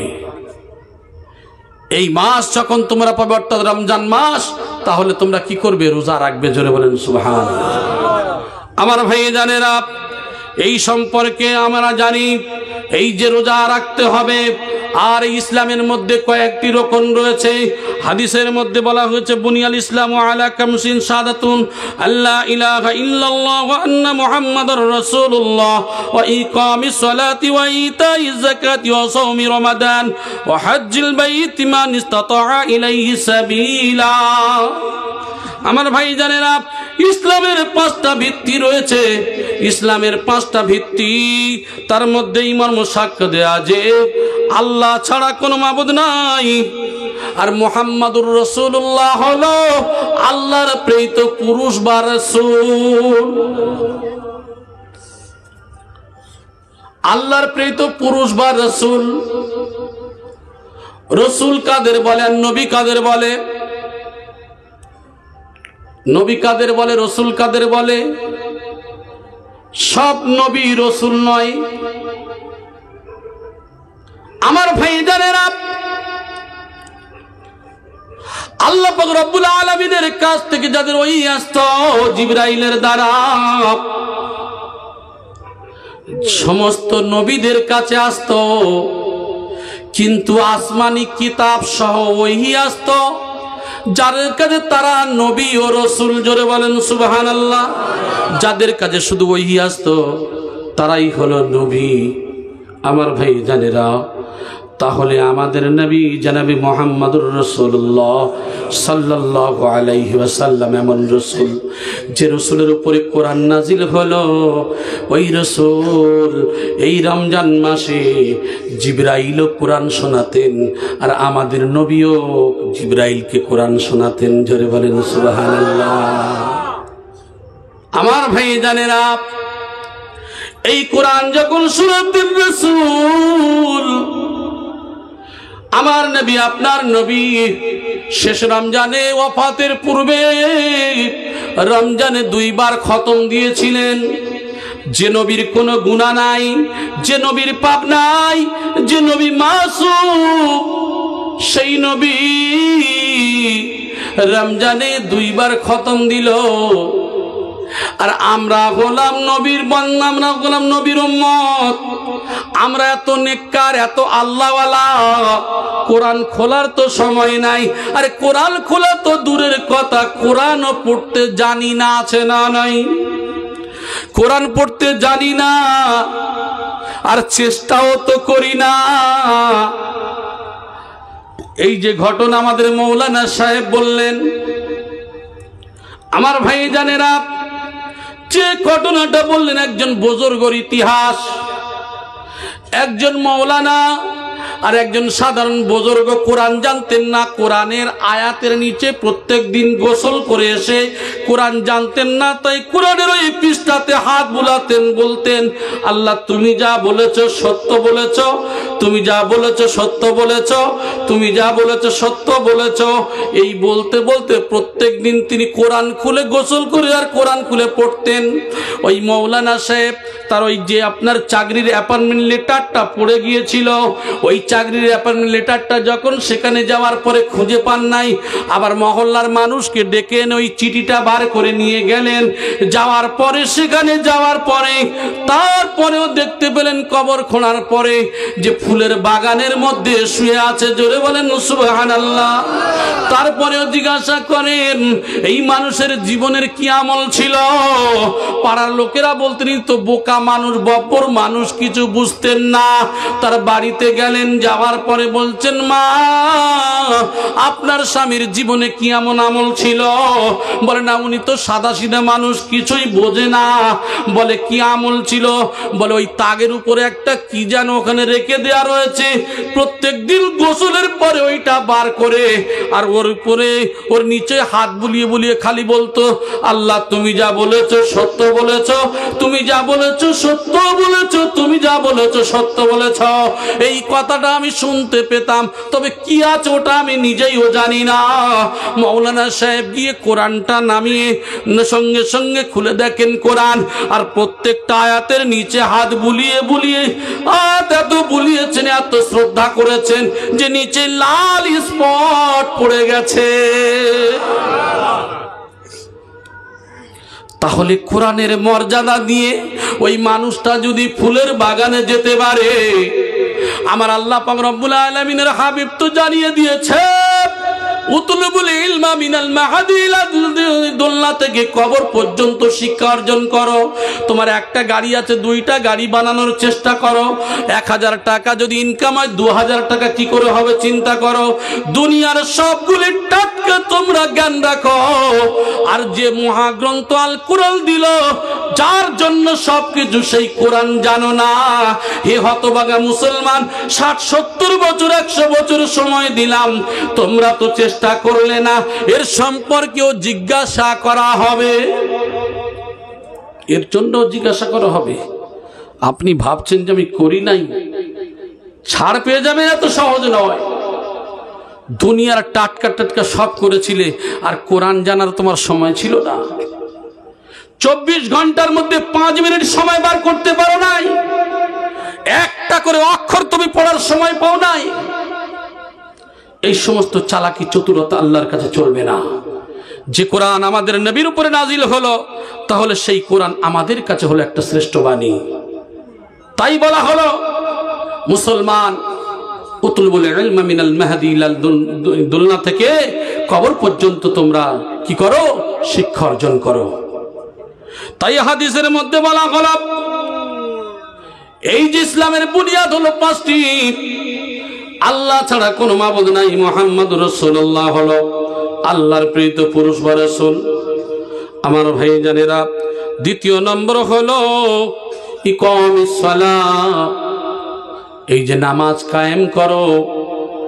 এই মাস যখন তোমরা পাবে, অর্থাৎ রমজান মাস, তাহলে তোমরা কি করবে? রোজা রাখবে। জোরে বলেন সুবহানাল্লাহ। আমার ভাই জানেরা, এই সম্পর্কে আমরা জানি এই যে রোজা রাখতে হবে, আর ইসলামের মধ্যে কয়েকটি রকম রয়েছে। হাদিসের মধ্যে বলা হয়েছে, বুনিয়াল ইসলামু আলা খামসিন শাহাদাতুন আল্লা ইলাহা ইল্লাল্লাহ ওয়া আন্না মুহাম্মাদুর রাসূলুল্লাহ ওয়া ইকামিস সালাতি ওয়া ইতাইজ যাকাতি ওয়া সাওমি রমাদান ওয়া হজ্জিল বাইতি মান ইসতাতা ইলাইহি সাবিলা। আমার ভাই জানেরা, ইসলামের 5টা ভিত্তি রয়েছে। ইসলামের 5টা ভিত্তি, তার মধ্যে মর্ম সাক্ষ্য দেয়া যে আল্লাহ ছাড়া কোনো মাবুদ নাই, আর মুহাম্মাদুর রাসূলুল্লাহ হলো আল্লাহর প্রেরিত পুরুষ বা রাসূল। আল্লাহর প্রেরিত পুরুষ বা রাসূল। রাসূল কাদের বলে আর নবী কাদের বলে? নবী কাদের বলে, রাসূল কাদের বলে? সব নবী রাসূল নয়। আমার ভাই জানেরা, আল্লাহ পাক রব্বুল আলামিনের কাছ থেকে যাদের ওহী আসতো জিবরাইলের দ্বারা, সমস্ত নবীদের কাছে আসতো, কিন্তু আসমানি কিতাব সহ ওহী আসতো যাদের কাছে তারা নবী ও রাসূল। জোরে বলেন সুবহানাল্লাহ। যাদের কাছে শুধু ওহী আসতো তারাই হলো নবী। আমার ভাই জানেরা, তাহলে আমাদের নবী জনাবে মুহাম্মদুর রাসূলুল্লাহ সাল্লাল্লাহু আলাইহি ওয়াসাল্লাম এমন রাসূল, যে রাসূলের উপরে কোরআন নাজিল হলো, ওই রাসূল এই রমজান মাসে জিবরাইলও কোরআন শোনাতেন, আর আমাদের নবীও জিবরাইলকে কোরআন শোনাতেন। জোরে বলেন সুবহানাল্লাহ। আমার ভাই জানেরা, এই কোরআন যখন শোনাতেন রাসূল, আমার নবী আপনার নবী শেষ রমজানে ওয়াফাতের পূর্বে রমজানে 2 বার খতম দিয়েছিলেন। যে নবীর কোনো গুনাহ নাই, যে নবীর পাপ নাই, যে নবী মাসুম, সেই নবী রমজানে 2 বার খতম দিল। আর আমরা হলাম নবীর বান্দা, আমরা হলাম নবীর উম্মত। আমরা এত নেককার, এত আল্লাহওয়ালা, কোরআন খোলার তো সময় নাই। আরে কোরআন খোলা তো দূরের কথা, কোরআনও পড়তে জানি না, আছে না নাই? কোরআন পড়তে জানি না, আর চেষ্টাও তো করি না। এই যে ঘটনা আমাদের মৌলানা সাহেব বললেন, আমার ভাই জানেরা, যে ঘটনাটা বললেন, একজন বুজুর্গর ইতিহাস। একজন মৌলানা আর একজন সাধারণ বুজুর্গ কোরআন জানতেন না। কোরআনের আয়াতের নিচে প্রত্যেক দিন গোসল করে এসে কোরআন জানতেন না, তাই কোরআনের ওই পৃষ্ঠাতে হাত বুলাতেন, বলতেন, আল্লাহ তুমি যা বলেছো সত্য বলেছো, তুমি যা বলেছো সত্য বলেছো, তুমি যা বলেছো সত্য বলেছো। এই বলতে বলতে প্রত্যেক দিন তিনি কোরআন খুলে গোসল করে আর কোরআন খুলে পড়তেন। ওই মৌলানা সাহেব তার ওই যে আপনার চাকরির অ্যাপয়েন্টমেন্ট লেটারটা পড়ে গিয়েছিল, ওই চাকরির অ্যাপয়েন্টমেন্ট লেটারটা যখন সেখানে যাওয়ার পরে খুঁজে পান নাই, আবার মহল্লার মানুষকে ডেকে এনে ওই চিঠিটা বার করে নিয়ে গেলেন। যাওয়ার পরে, সেখানে যাওয়ার পরে তারপরেও দেখতে পেলেন কবর খোঁড়ার পরে যে ফুলের বাগানের মধ্যে শুয়ে আছে। জোরে বলেন সুবহানাল্লাহ। তারপরেও জিজ্ঞাসা করেন, এই মানুষের জীবনের কি আমল ছিল? পাড়ার লোকেরা বলতেন, তো বোকা মানুষ, বব্বর মানুষ, কিছু বুঝতেন না। তার বাড়িতে গেলেন, যাওয়ার পরে বলছেন, মা আপনার স্বামীর জীবনে কি এমন আমল ছিল? বলে না, উনি তো সাদাসিধা মানুষ, কিছুই বোঝে না। বলে কি আমল ছিল? বলে ওই তাগের উপরে একটা কি যেন ওখানে রেখে দেয়া রয়েছে, প্রত্যেক দিন গোসলের পরে ওইটা বার করে আর ওর উপরে ওর নিচে হাত বুলিয়ে বুলিয়ে খালি বলতো, আল্লাহ তুমি যা বলেছো সত্য বলেছো, তুমি যা বলেছো সত্য বলেছো, তুমি যা বলেছো সত্য বলেছ। এই কথাটা আমি শুনতে পেতাম, তবে কি আছে ওটা আমি নিজেইও জানি না। মৌলানা সাহেব গিয়ে কোরআনটা নামিয়ে সঙ্গে সঙ্গে খুলে দেখেন কোরআন, আর প্রত্যেকটা আয়াতের নিচে হাত বুলিয়ে বুলিয়ে এত বুলিয়েছেন, এত শ্রদ্ধা করেছেন যে নিচে লাল স্পট পড়ে গেছে। তাহলে কোরআনের মর্যাদা দিয়ে ওই মানুষটা যদি ফুলের বাগানে যেতে পারে, আমার আল্লাহ পাক রব্বুল আলামিনের হাবিব তো জানিয়ে দিয়েছে, উতলুবুল ইলমা মিনাল মাহাদি ইলা দুল্লা থেকে কবর পর্যন্ত শিক্ষা অর্জন করো। তোমার একটা গাড়ি আছে, দুইটা গাড়ি বানানোর চেষ্টা করো। 1000 টাকা যদি ইনকাম হয়, 2000 টাকা কি করে হবে চিন্তা করো। দুনিয়ার সবগুলি টাটকা তোমরা জ্ঞান রাখো। আর যে মহাগ্রন্থ আল কোরআন দিল, যার জন্য সবকিছু, সেই কোরআন জানো না। হে হতভাগা মুসলমান, 60-70 বছর 100 বছর সময় দিলাম, তোমরা তো চেষ্টা করলে না। এর সম্পর্কেও জিজ্ঞাসা করা হবে, এর জন্য জিজ্ঞাসা করা হবে। আপনি ভাবছেন যে আমি করি নাই, ছাড় পেয়ে যাবে, এত সহজ নয়। দুনিয়ার টাটকা টাটকা সব করেছিলে, আর কোরআন জানার তোমার সময় ছিল না। 24 ঘন্টার মধ্যে 5 মিনিট সময় বার করতে পারো নাই, একটা করে অক্ষর তুমি পড়ার সময় পাও নাই। এই সমস্ত চালাকি চতুরতা আল্লাহর কাছে চলবে না। যে কোরআন আমাদের নবীর উপরে নাজিল হলো, তাহলে সেই কোরআন আমাদের কাছে হলো একটা শ্রেষ্ঠ বাণী। তাই বলা হলো, মুসলমান উতলুবুল ইলমা মিনাল মাহদি ইলাল দুলনা থেকে কবর পর্যন্ত তোমরা কি করো? শিক্ষা অর্জন করো। তাই হাদিসের মধ্যে বলা হলো, এই যে ইসলামের বুনিয়াদ হলো 5টি। আল্লাহ ছাড়া কোনো মাবুদ নাই, মুহাম্মদুর রাসূলুল্লাহ হলো আল্লাহর প্রেরিত পুরুষ বা রাসূল। আমার ভাই জানেরা, দ্বিতীয় নম্বর হলো ইকামিস সালাহ, এই যে নামাজ কায়েম করো।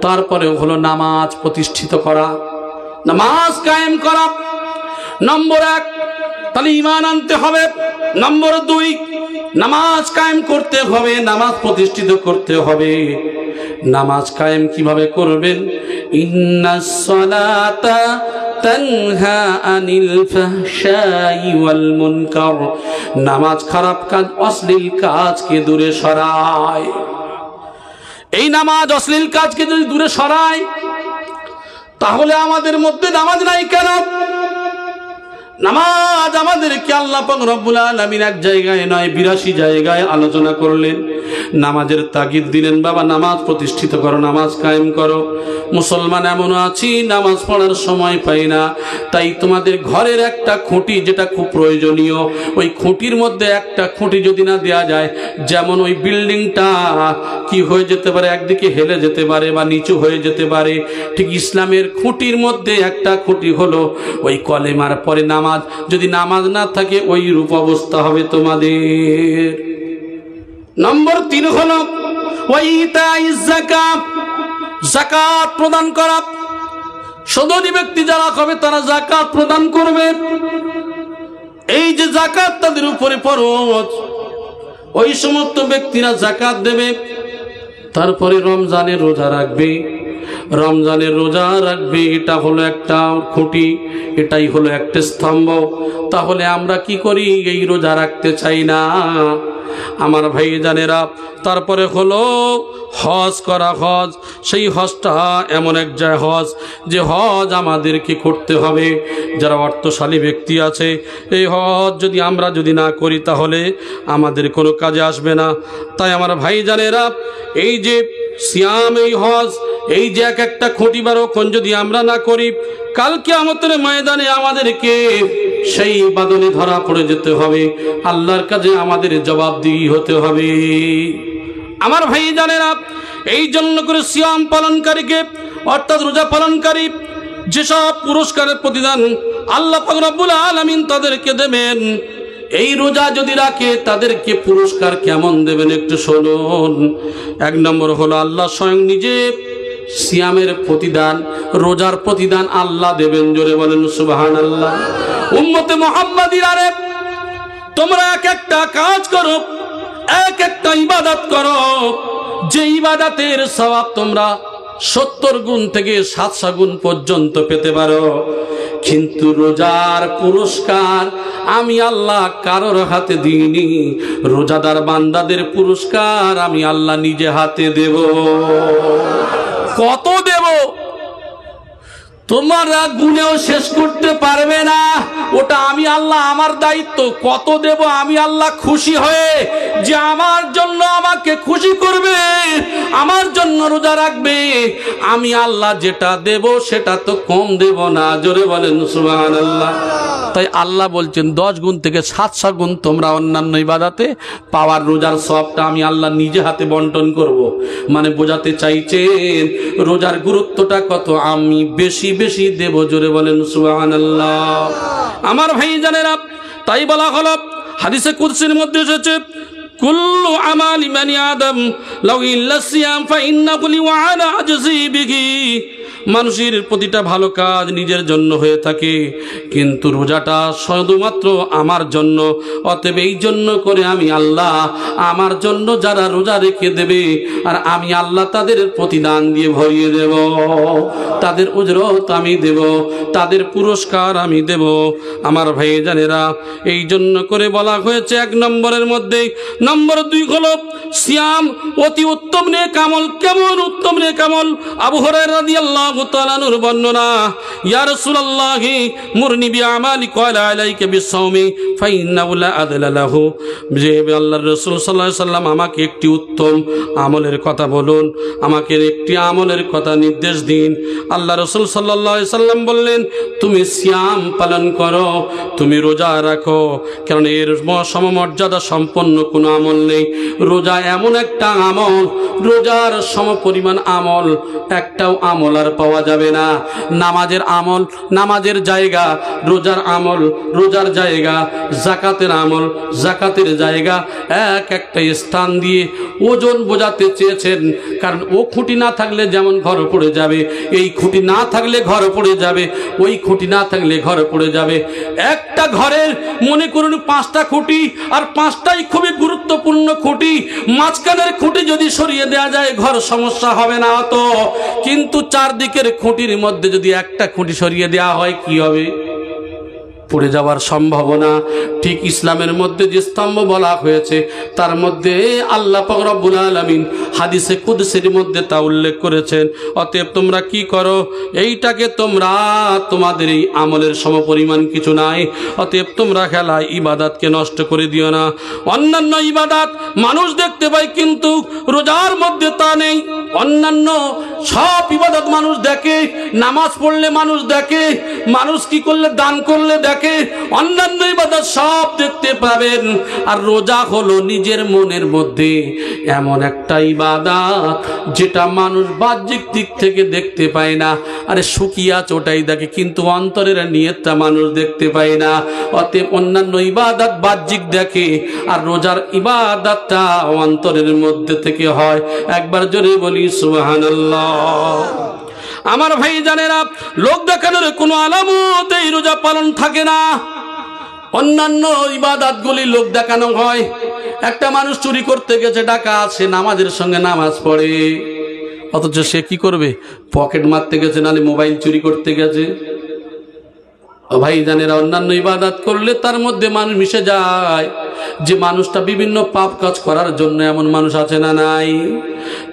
তারপরে হলো নামাজ প্রতিষ্ঠিত করা, নামাজ কায়েম করা। নম্বর 1, তাহলে ঈমান আনতে হবে। নম্বর 2, নামাজ কায়েম করতে হবে, নামাজ প্রতিষ্ঠিত করতে হবে। নামাজ কায়েম কিভাবে করবেন? ইন্নাস সালাতা তানহা আনিল ফাহশাই ওয়াল মুনকার, নামাজ খারাপ কাজ, অশ্লীল কাজকে দূরে সরায়। এই নামাজ অশ্লীল কাজকে যদি দূরে সরায়, তাহলে আমাদের মধ্যে নামাজ নাই কেন? নামাজ আমাদেরকে আল্লাহ পাক রব্বুল আলামিন এক জায়গায় নয় 82 জায়গায় আলোচনা করলেন, নামাজের তাগিদ দিলেন, বাবা নামাজ প্রতিষ্ঠিত করো, নামাজ কায়েম করো। মুসলমান এমন আছি নামাজ পড়ার সময় পাই না। তাই তোমাদের ঘরের একটা খুঁটি, যেটা খুব প্রয়োজনীয়, ওই খুঁটির মধ্যে একটা খুঁটি যদি না দেয়া যায়, যেমন ওই বিল্ডিংটা কি হয়ে যেতে পারে, একদিকে হেলে যেতে পারে বা নিচু হয়ে যেতে পারে, ঠিক ইসলামের খুঁটির মধ্যে একটা খুঁটি হলো ওই কলেমার পরে নামাজ। যদি নামাজ না থাকে, ওই রূপ অবস্থা হবে তোমাদের। নম্বর 3 হলো ওয়াইতাইজ যাকাত, যাকাত প্রদান করা। সদনী ব্যক্তি যারা হবে তারা যাকাত প্রদান করবে। এই যে যাকাত তাদের উপরে ফরজ, ওই সমস্ত ব্যক্তিরা যাকাত দেবে। তারপরে রমজানের রোজা রাখবে, রমজানের রোজা রাখবে। এটা হলো একটা খুঁটি, এটাই হলো একটা স্তম্ভ। তাহলে আমরা কি করি? এই রোজা রাখতে চাই না আমার ভাই জানেরা। তারপরে হলো হজ করা। হজ, সেই হজটা এমন এক যায় হজ, যে হজ আমাদেরকে করতে হবে। যারা অর্থশালী ব্যক্তি আছে, এই হজ আমরা যদি না করি, তাহলে আমাদের কোনো কাজে আসবে না। তাই আমার ভাই জানেরা, এই যে সিয়াম, এই হজ, এই যে এক একটা খুঁটি বা রক্ষণ যদি আমরা না করি, কাল কিয়ামতের ময়দানে আমাদেরকে সেই বাদনে ধরা পড়ে যেতে হবে, আল্লাহর কাছে আমাদের জবাবদিহি হতে হবে। আমার ভাই জানেরা, এই জন্য করে সিয়াম পালনকারীকে অর্থাৎ রোজা পালনকারী যেসব পুরস্কারের প্রতিদান আল্লাহ পাক রব্বুল আলামিন তাদেরকে দেবেন, এই রোজা যদি রাখে তাদেরকে পুরস্কার কেমন দেবেন একটু শুনুন। এক নম্বর হলো আল্লাহ স্বয়ং নিজে সিয়ামের প্রতিদান, রোজার প্রতিদান আল্লাহ দেবেন। জোরে বলেন সুবহানাল্লাহ। উম্মতে মুহাম্মাদিরা রে, তোমরা এক একটা কাজ করো, এক একটা ইবাদত করো, যে ইবাদতের সওয়াব তোমরা 70 গুণ থেকে 700 গুণ পর্যন্ত পেতে পারো, কিন্তু রোজার পুরস্কার আমি আল্লাহ কারোর হাতে দিইনি। রোজাদার বান্দাদের পুরস্কার আমি আল্লাহ নিজে হাতে দেব। কত দেব তোমরা গুণেও শেষ করতে পারবে না, ওটা আমি আল্লাহ, আমার দায়িত্ব। কত দেব আমি আল্লাহ খুশি হয়ে, যে আমার জন্য আমাকে খুশি করবে, আমার জন্য রোজা রাখবে, আমি আল্লাহ যেটা দেব সেটা তো কম দেব না। জোরে বলেন সুবহানাল্লাহ। তাই আল্লাহ বলছেন 10 গুণ থেকে 700 গুণ তোমরা অন্যান্য ইবাদতে পাওয়ার রোজার সওয়াবটা আমি আল্লাহ নিজে হাতে বন্টন করব। মানে বোঝাতে চাইছেন রোজার গুরুত্বটা কত, আমি বেশি বেশি দেব। জোরে বলেন সুবহানাল্লাহ। আমার ভাই জানেরা, তাই বলা হলো হাদিসে কুদসির মধ্যে এসেছে, কুল্লু আমালি বানি আদম লাউ ইল্লা সিয়াম ফাইন্নাহু লিওয়ানা আজজি বিহি। মানুষের প্রতিটা ভালো কাজ নিজের জন্য হয়ে থাকে, কিন্তু রোজাটা শুধুমাত্র আমার জন্য। অতএব এই জন্য করে আমি আল্লাহ আমার জন্য যারা রোজা রেখে দেবে, আর আমি আল্লাহ তাদের প্রতিদান দিয়ে ভরিয়ে দেব, তাদের উজরত আমি দেব, তাদের পুরস্কার আমি দেব। আমার ভাই জানেরা, এই জন্য করে বলা হয়েছে 1 নম্বরের মধ্যে। নম্বর 2 হলো সিয়াম অতি উত্তম নেক আমল। কেমন উত্তম নেক আমল? আবু হুরায়রা রাদিয়াল্লাহু তাআলা আনহুর বর্ণনা, ইয়া রাসূলুল্লাহ মুরনি বিআমালি ক্বালা আলাইকা বিসসাওমি ফাইন্নাহু লা আদলা লাহু। যে আল্লাহর রাসূল সাল্লাল্লাহু আলাইহি সাল্লাম আমাকে একটি উত্তম আমলের কথা বলুন, আমাকে একটি আমলের কথা নির্দেশ দিন। আল্লাহ রাসূল সাল্লাল্লাহু আলাইহি সাল্লাম বললেন, তুমি সিয়াম পালন করো, তুমি রোজা রাখো, কারণ এর সমমর্যাদা সম্পন্ন কোনো আমল নেই। রোজা এমন একটা আমল, রোজার সমপরিমাণ আমল একটাও আমল আর পাওয়া যাবে না। নামাজের আমল নামাজের জায়গা, রোজার আমল রোজার জায়গা, যাকাতের আমল যাকাতের জায়গা, এক একটা স্থান দিয়ে ওজন বোঝাতে চেয়েছেন। কারণ ও খুঁটি না থাকলে যেমন ঘর পড়ে যাবে, এই খুঁটি না থাকলে ঘর পড়ে যাবে, ওই খুঁটি না থাকলে ঘর পড়ে যাবে। একটা ঘরের মনে করুন 5টা খুঁটি, আর 5টাই খুবই গুরুত্বপূর্ণ খুঁটি। মাঝখানের খুঁটি যদি সরিয়ে দেওয়া যায় ঘর সমস্যা হবে না অত, কিন্তু চারদিকের খুঁটির মধ্যে যদি একটা খুঁটি সরিয়ে দেওয়া হয় কি হবে? পড়ে যাওয়ার সম্ভাবনা। ঠিক ইসলামের মধ্যে যে স্তম্ভ বলা হয়েছে তার মধ্যে আল্লাহ পাক রব্বুল আলামিন হাদিসে কুদসির মধ্যে তা উল্লেখ করেছেন। অতএব তোমরা কি করো, এইটাকে তোমরা তোমাদের এই আমলের সমপরিমাণ কিছু নাই, অতএব তোমরা খেলায় ইবাদতকে নষ্ট করে দিও না। অন্যান্য ইবাদত মানুষ দেখতে পায়, কিন্তু রোজার মধ্যে তা নেই। অন্যান্য সব ইবাদত মানুষ দেখে, নামাজ পড়লে মানুষ দেখে, মানুষ কি করলে দান করলে দেখে, অন্যান্য ইবাদত সব দেখতে পাবেন। আর রোজা হলো নিজের মনের মধ্যে এমন একটা ইবাদত যেটা মানুষ বাহ্যিক দিক থেকে দেখতে পায় না। আরে শুকিয়ে আছে ওটাই দেখে, কিন্তু অন্তরের নিয়তটা মানুষ দেখতে পায় না। অতএব অন্যান্য ইবাদত বাহ্যিক দেখে, আর রোজার ইবাদতটা অন্তরের মধ্যে থেকে হয়। একবার জোরে বলি সুবহানাল্লাহ। আমার ভাই জানেরা, লোক দেখানোর কোনো আলামত এই রোজা পালন থাকে না। অন্যান্য ইবাদতগুলি লোক দেখানো হয়। একটা মানুষ চুরি করতে গেছে, ডাকাত, সে নামাজের সঙ্গে নামাজ পড়ে, অথচ সে কি করবে? পকেট মারতে গেছে, নালে মোবাইল চুরি করতে গেছে। ভাই জানেরা, অন্যান্য ইবাদত করলে তার মধ্যে মানুষ মিশে যায়। যে মানুষটা বিভিন্ন পাপ কাজ করার জন্য এমন মানুষ আছে না নাই?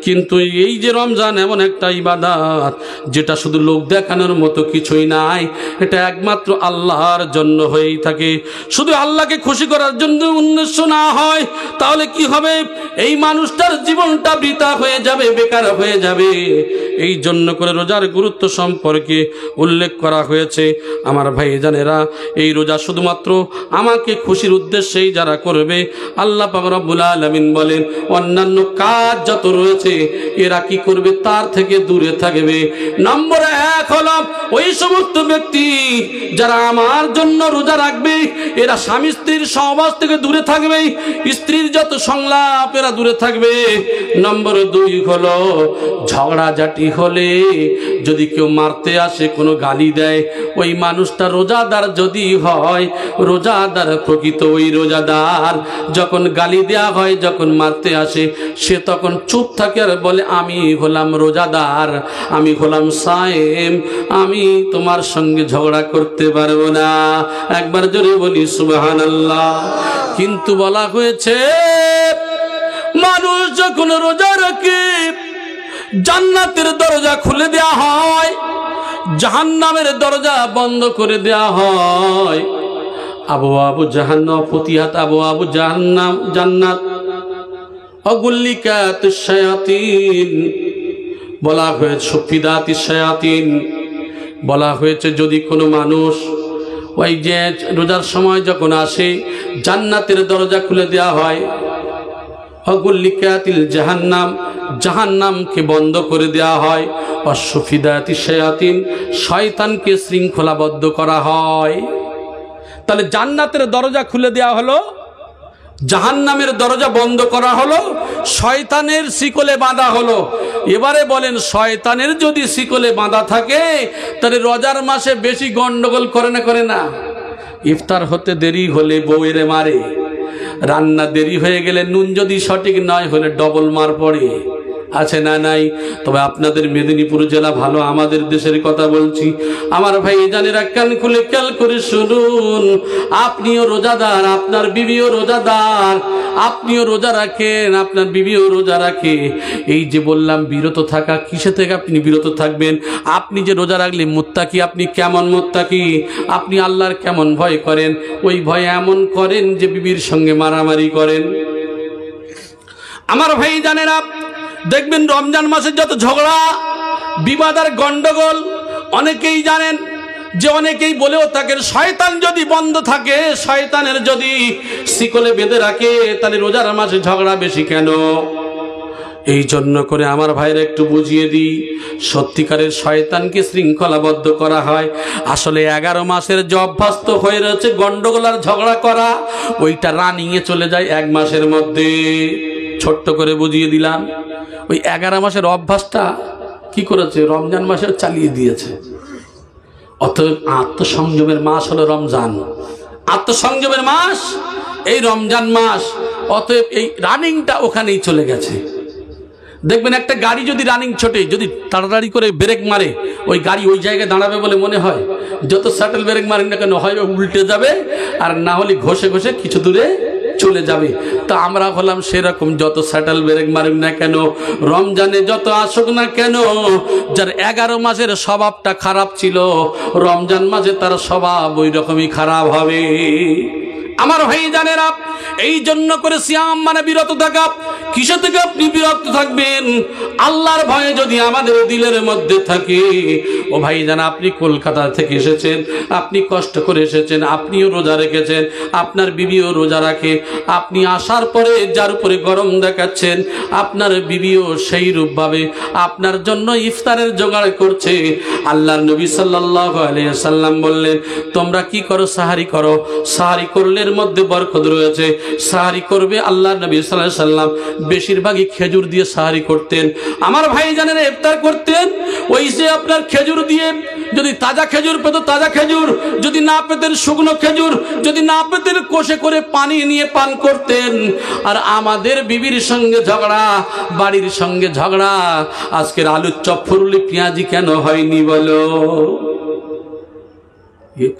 কিন্তু এই যে রমজান এমন একটা ইবাদত যেটা শুধু লোক দেখানোর মতো কিছুই নাই, এটা একমাত্র আল্লাহর জন্য হয়েই থাকে। শুধু আল্লাহকে খুশি করার জন্য উদ্দেশ্য না হয় তাহলে কি হবে? এই মানুষটার জীবনটা বৃথা হয়ে যাবে, বেকার হয়ে যাবে। এই জন্য করে রোজার গুরুত্ব সম্পর্কে উল্লেখ করা হয়েছে। আমার ভাইজানেরা, এই রোজা শুধুমাত্র আমাকে খুশির উদ্দেশ্যেই যারা করবে, আল্লাহ পাক রব্বুল আলামিন বলেন অন্যান্য কাজ যত রয়েছে এরা কি করবে? তার থেকে দূরে থাকবে। নম্বর 1 হলো ওই সমস্ত ব্যক্তি যারা আমার জন্য রোজা রাখবে, এরা স্বামী স্ত্রীর সহবাস থেকে দূরে থাকবে, স্ত্রীর যত সংলাপ এরা দূরে থাকবে। নম্বর 2 হলো ঝগড়াঝাটি হলে যদি কেউ মারতে আসে, কোনো গালি দেয়, ওই মানুষটা রোজাদার যদি হয়, রোজাদার প্রকৃত ওই রোজাদার, যখন গালি দেয়া হয়, যখন মারতে আসে, সে তখন চুপ থাকে আর বলে আমি হলাম রোজাদার, আমি হলাম সায়েম, আমি তোমার সঙ্গে ঝগড়া করতে পারবো না। একবার জোরে বলি সুবহানাল্লাহ। কিন্তু বলা হয়েছে মানুষ যখন রোজা রাখে জান্নাতের দরজা খুলে দেয়া হয়, জাহান্নামের দরজা বন্ধ করে দেয়া হয়। আবওয়াবু জাহান্নাম ফতিহাত আবওয়াবু জাহান্নাম জান্নাত অগুল্লিকাতুশ শায়াতিন, বলা হয়েছে সুফিদাতিশ শায়াতিন, বলা হয়েছে যদি কোনো মানুষ ওই যে রোজার সময় যখন আসে জান্নাতের দরজা খুলে দেয়া হয়, অগুল্লিকাতিল জাহান্নাম, জাহান্নামকে বন্ধ করে দেয়া হয়, অসুফিদাতিশ শায়াতিন, শয়তানকে শৃঙ্খলাবদ্ধ করা হয়। তাহলে জান্নাতের দরজা খুলে দেয়া হলো, জাহান্নামের দরজা বন্ধ করা হলো, শয়তানের শিকলে বাঁধা হলো। এবারে বলেন শয়তানের যদি শিকলে বাঁধা থাকে তাহলে রোজার মাসে বেশি গন্ডগোল করে না? করে না? ইফতার হতে দেরি হলে বউয়েরে মারে, রান্না দেরি হয়ে গেলে নুন যদি সঠিক নয় হলে ডবল মার পড়ে, আছে না নাই? তবে আপনাদের মেদিনীপুর জেলা ভালো, আমাদের দেশের কথা বলছি। আমার ভাই জানেরা কান খুলে খেয়াল করে শুনুন, আপনিও রোজাদার, আপনার বিবিও রোজাদার, আপনিও রোজা রাখেন, আপনার বিবিও রোজা রাখে। এই যে বললাম বিরত থাকা, কিসে থেকে আপনি বিরত থাকবেন? আপনি যে রোজা রাখলে মুত্তাকি, আপনি কেমন মুত্তাকি? আপনি আল্লাহর কেমন ভয় করেন? ওই ভয় এমন করেন যে বিবির সঙ্গে মারামারি করেন। আমার ভাই জানেরা, দেখবেন রমজান মাসে যত ঝগড়া বিবাদ আর গন্ডগোল, অনেকেই জানেন যে অনেকেই বলেও থাকেন শয়তান যদি বন্ধ থাকে, শয়তানের যদি শিকলে বেঁধে রাখে তাহলে রোজার মাসে ঝগড়া বেশি কেন? এই জন্য করে আমার ভাইরা একটু বুঝিয়ে দিই, সত্যিকারের শয়তানকে শৃঙ্খলাবদ্ধ করা হয়। আসলে 11 মাসের যে অভ্যস্ত হয়ে রয়েছে গন্ডগোল আর ঝগড়া করা, ওইটা রানিংয়ে চলে যায় 1 মাসের মধ্যে। ছোট্ট করে বুঝিয়ে দিলাম। ওই 11 মাসের অভ্যাসটা কি করেছে? রমজান মাসেও চালিয়ে দিয়েছে। অতএব আত্মসংযমের মাস হলো রমজান, আত্মসংযমের মাস এই রমজান মাস। অতএব এই রানিংটা ওখানেই চলে গেছে। দেখবেন একটা গাড়ি যদি রানিং ছোটে, যদি তাড়াতাড়ি করে ব্রেক মারে, ওই গাড়ি ওই জায়গায় দাঁড়াবে বলে মনে হয়? যত স্যাটেল ব্রেক মারেন না কেন, হয় উল্টে যাবে আর না হলে ঘষে ঘষে কিছু দূরে চলে যাবে। তো আমরা হলাম সেরকম, যত স্যাটেল ব্রেক মারেন না কেন, রমজানে যত আসুক না কেন, যার 11 মাসের স্বভাবটা খারাপ ছিল, রমজান মাসে তার স্বভাব ওই রকমই খারাপ হবে। আমার ভাই জানেরা, এই জন্য করে সিয়াম মানে বিরত থাকা। কিসে থেকে আপনি বিরত থাকবেন? আল্লাহর ভয়ে যদি আমাদের দিলের মধ্যে থাকে। ও ভাই জানা, আপনি কলকাতা থেকে এসেছেন, আপনি কষ্ট করে এসেছেন, আপনিও রোজা রেখেছেন, আপনার বিবিও রোজা রাখে, আপনি আসার পরে যার উপরে গরম দেখাচ্ছেন, আপনার বিবিও সেই রূপভাবে আপনার জন্য ইফতারের জোগাড় করছে। আল্লাহর নবী সাল্লাল্লাহু আলাইহি ওয়াসাল্লাম বললেন, তোমরা কি করো? সাহারি করো। সাহারি করলে এর মধ্যে বরকত রয়েছে। সাহারি করবে। আল্লাহর নবী সাল্লাল্লাহু আলাইহি ওয়াসাল্লাম বেশিরভাগই খেজুর দিয়ে সাহারি করতেন। আমার ভাই জানেন ইফতার করতেন ওই যে আপনার খেজুর দিয়ে, যদি তাজা খেজুর পেত তাজা খেজুর, যদি না পেতেন শুকনো খেজুর, যদি না পেতেন কষে করে পানি নিয়ে পান করতেন। আর আমাদের বিবির সঙ্গে ঝগড়া, বাড়ির সঙ্গে ঝগড়া, আজকের আলুর চপ ফুরুলি পেঁয়াজি কেন হয়নি বলো?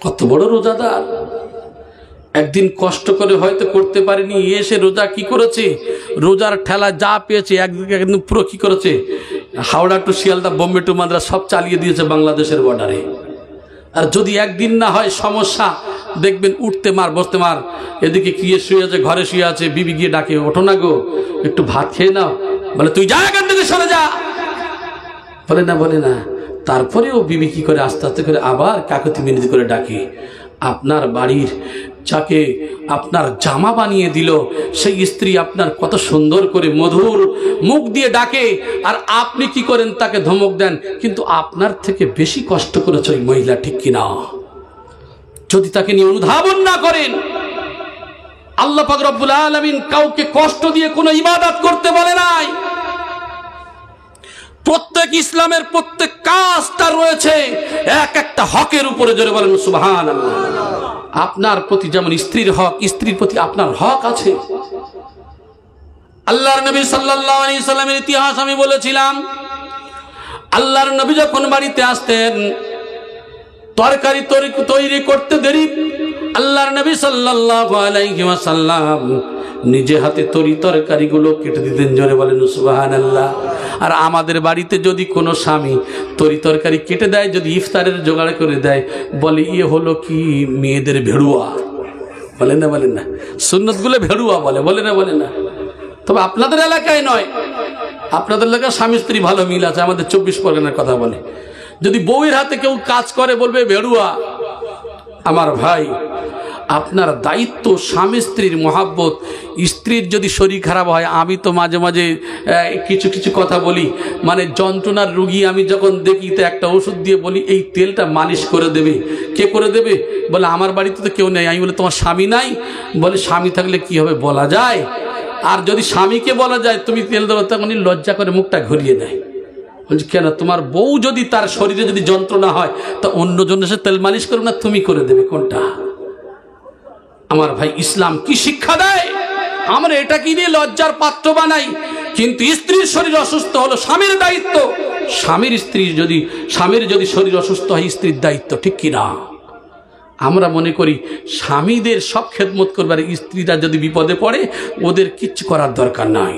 কত বড় রোজাদার! একদিন কষ্ট করে হয়তো করতে পারেনি, এসে রোজা কি করেছে, রোজার ঠেলা যা পেয়েছে একদিকে একদম পুরো কি করেছে, হাওড়া টু শিয়ালদা, বোম্বে টু মাদ্রাস সব চালিয়ে দিয়েছে বাংলাদেশের বর্ডারে। আর যদি একদিন না হয় সমস্যা, দেখবেন উঠতে মার বসতে মার, এদিকে কি শুয়ে আছে, ঘরে শুয়ে আছে, বিবি গিয়ে ডাকে, ওঠো না গো একটু ভাত খেয়ে নাও, বলে তুই যা এখান থেকে সরে যা, বলে না। তারপরেও বিবি কি করে আস্তে আস্তে করে আবার কাকতি মিনতি করে ডাকে। আপনার বাড়ির যাকে আপনার জামা বানিয়ে দিল, সেই স্ত্রী আপনার কত সুন্দর করে মধুর মুখ দিয়ে ডাকে, আর আপনি কি করেন, তাকে ধমক দেন। কিন্তু আপনার থেকে বেশি কষ্ট করেছে ওই মহিলা, ঠিক কিনা? যদি তাকে নিয়ে অনুধাবন না করেন, আল্লাহ পাক রব্বুল আলামিন কাউকে কষ্ট দিয়ে কোনো ইবাদত করতে বলে নাই। প্রত্যেক ইসলামের প্রত্যেক কাজটা রয়েছে এক একটা হকের উপরে, জোরে বলেন সুবহানাল্লাহ। আপনার প্রতি যেমন স্ত্রীর হক, স্ত্রীর প্রতি আপনার হক আছে। আল্লাহর নবী সাল্লাল্লাহু আলাইহি সাল্লামের ইতিহাস আমি বলেছিলাম। আল্লাহর নবী যখন বাড়িতে আসতেন, তরকারি তৈরি করতে দেরি, আল্লাহর নবী সাল্লাল্লাহু আলাইহি ওয়াসাল্লাম নিজে হাতে তরকারিগুলো কেটে দিতেন, জোরে বলেন সুবহানাল্লাহ। আর আমাদের বাড়িতে যদি কোনো স্বামী তরকারি কেটে দেয়, যদি ইফতারের জোগাড় করে দেয়, বলে ইয়ে হলো কি মেয়েদের ভেড়ুয়া, বলে না সুন্নতগুলো ভেড়ুয়া বলে না। তবে আপনাদের এলাকায় নয়, আপনাদের এলাকায় স্বামী স্ত্রী ভালো মিল আছে। আমাদের 24 পরগনার কথা বলে, যদি বউয়ের হাতে কেউ কাজ করে বলবে ভেড়ুয়া। আমার ভাই, আপনার দায়িত্ব স্বামী স্ত্রীর মহাব্বত। স্ত্রীর যদি শরীর খারাপ হয়, আমি তো মাঝে মাঝে কিছু কথা বলি, মানে যন্ত্রণার রুগী আমি যখন দেখি, তো একটা ওষুধ দিয়ে বলি এই তেলটা মালিশ করে দেবে। কে করে দেবে? বলে আমার বাড়িতে তো কেউ নেই। আমি বলি তোমার স্বামী নাই? বলে স্বামী থাকলে কি হবে, বলা যায়? আর যদি স্বামীকে বলা যায় তুমি তেল দেবো, তখন লজ্জা করে মুখটা ঘুরিয়ে দেয়। বলছি কেন? তোমার বউ যদি তার শরীরে যদি যন্ত্রণা হয়, তা অন্যজন এসে তেল মালিশ করবে না, তুমি করে দেবে? কোনটা? আমার ভাই, ইসলাম কি শিক্ষা দেয়? আমরা এটা কি নিয়ে লজ্জার পাত্র বানাই। কিন্তু স্ত্রীর শরীর অসুস্থ হলো স্বামীর দায়িত্ব। স্বামীর যদি শরীর অসুস্থ হয়, স্ত্রীর দায়িত্ব, ঠিক কিনা? আমরা মনে করি স্বামীদের সব খেদমত করবার, স্ত্রীরা যদি বিপদে পড়ে ওদের কিচ্ছু করার দরকার নাই।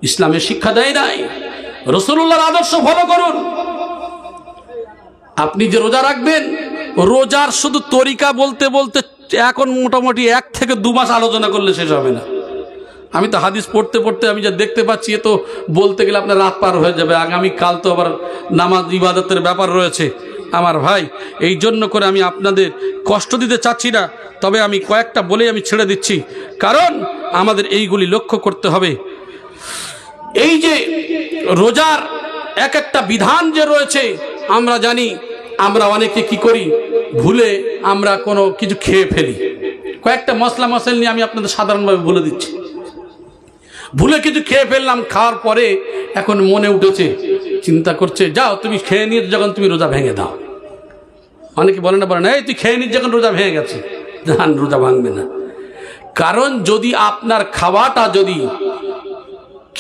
ইসলামের শিক্ষা দেয় নাই। রাসূলুল্লাহর আদর্শ ফলো করুন। আপনি যে রোজা রাখবেন, রোজার শুধু তরিকা বলতে বলতে এখন মোটামুটি 1 থেকে 2 মাস আলোচনা করলে শেষ হবে না। আমি তো হাদিস পড়তে পড়তে আমি যা দেখতে পাচ্ছি, এ তো বলতে গেলে আপনার রাত পার হয়ে যাবে। আগামী কাল তো আবার নামাজ ইবাদতের ব্যাপার রয়েছে। আমার ভাই, এই জন্য করে আমি আপনাদের কষ্ট দিতে চাচ্ছি না, তবে আমি কয়েকটা বলে আমি ছেড়ে দিচ্ছি, কারণ আমাদের এইগুলি লক্ষ্য করতে হবে। এই যে রোজার এক একটা বিধান যে রয়েছে, আমরা জানি, আমরা অনেকে কি করি, ভুলে আমরা কোনো কিছু খেয়ে ফেলি। কয়েকটা মশলা নিয়ে আমি আপনাদের সাধারণভাবে বলে দিচ্ছি। ভুলে কিছু খেয়ে ফেললাম, খাওয়ার পরে এখন মনে উঠেছে, চিন্তা করছে, যাও তুমি খেয়ে নিয়ে যখন তুমি রোজা ভেঙে দাও। অনেকে বলে না, এই তুই খেয়ে নিয়ে যখন রোজা ভেঙে গেছে, জান রোজা ভাঙবে না। কারণ যদি আপনার খাওয়াটা যদি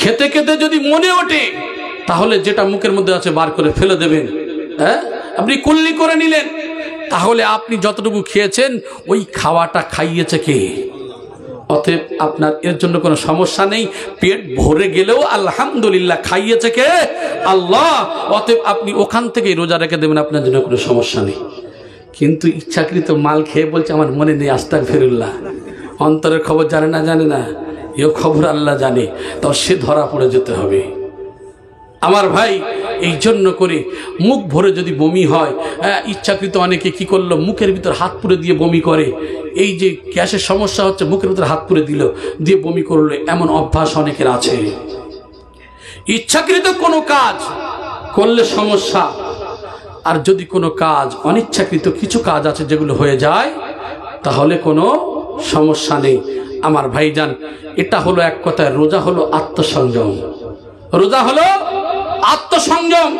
খেতে খেতে যদি মনে ওঠে, তাহলে যেটা মুখের মধ্যে আছে বার করে ফেলে দেবেন। হ্যাঁ, আপনি কুল্লি করে নিলেন, তাহলে আপনি যতটুকু খেয়েছেন ওই খাওয়াটা খাইয়েছে কে? অতএব আপনার এর জন্য কোনো সমস্যা নেই। পেট ভরে গেলেও আলহামদুলিল্লাহ, খাইয়েছে কে? আল্লাহ। অতএব আপনি ওখান থেকেই রোজা রেখে দেবেন, আপনার জন্য কোনো সমস্যা নেই। কিন্তু ইচ্ছাকৃত মাল খেয়ে বলছে আমার মনে নেই, আস্তাগফিরুল্লাহ। অন্তরের খবর জানে না, এও খবর আল্লাহ জানে, তো সে ধরা পড়ে যেতে হবে। আমার ভাই, এই জন্য করে মুখ ভরে যদি বমি হয়, ইচ্ছাকৃত অনেকে কি করলো, মুখের ভিতর হাত পুরে দিয়ে বমি করে। এই যে গ্যাসের সমস্যা হচ্ছে, মুখের ভিতর হাত পুরে দিল, দিয়ে বমি করলো, এমন অভ্যাস অনেকের আছে। ইচ্ছাকৃত কোনো কাজ করলে সমস্যা, আর যদি কোনো কাজ অনিচ্ছাকৃত কিছু কাজ আছে যেগুলো হয়ে যায়, তাহলে কোনো সমস্যা নেই। আমার ভাইজান, এটা হলো এক কথায় রোজা হলো আত্মসংযম। রোজা হলো আত্মসংযম।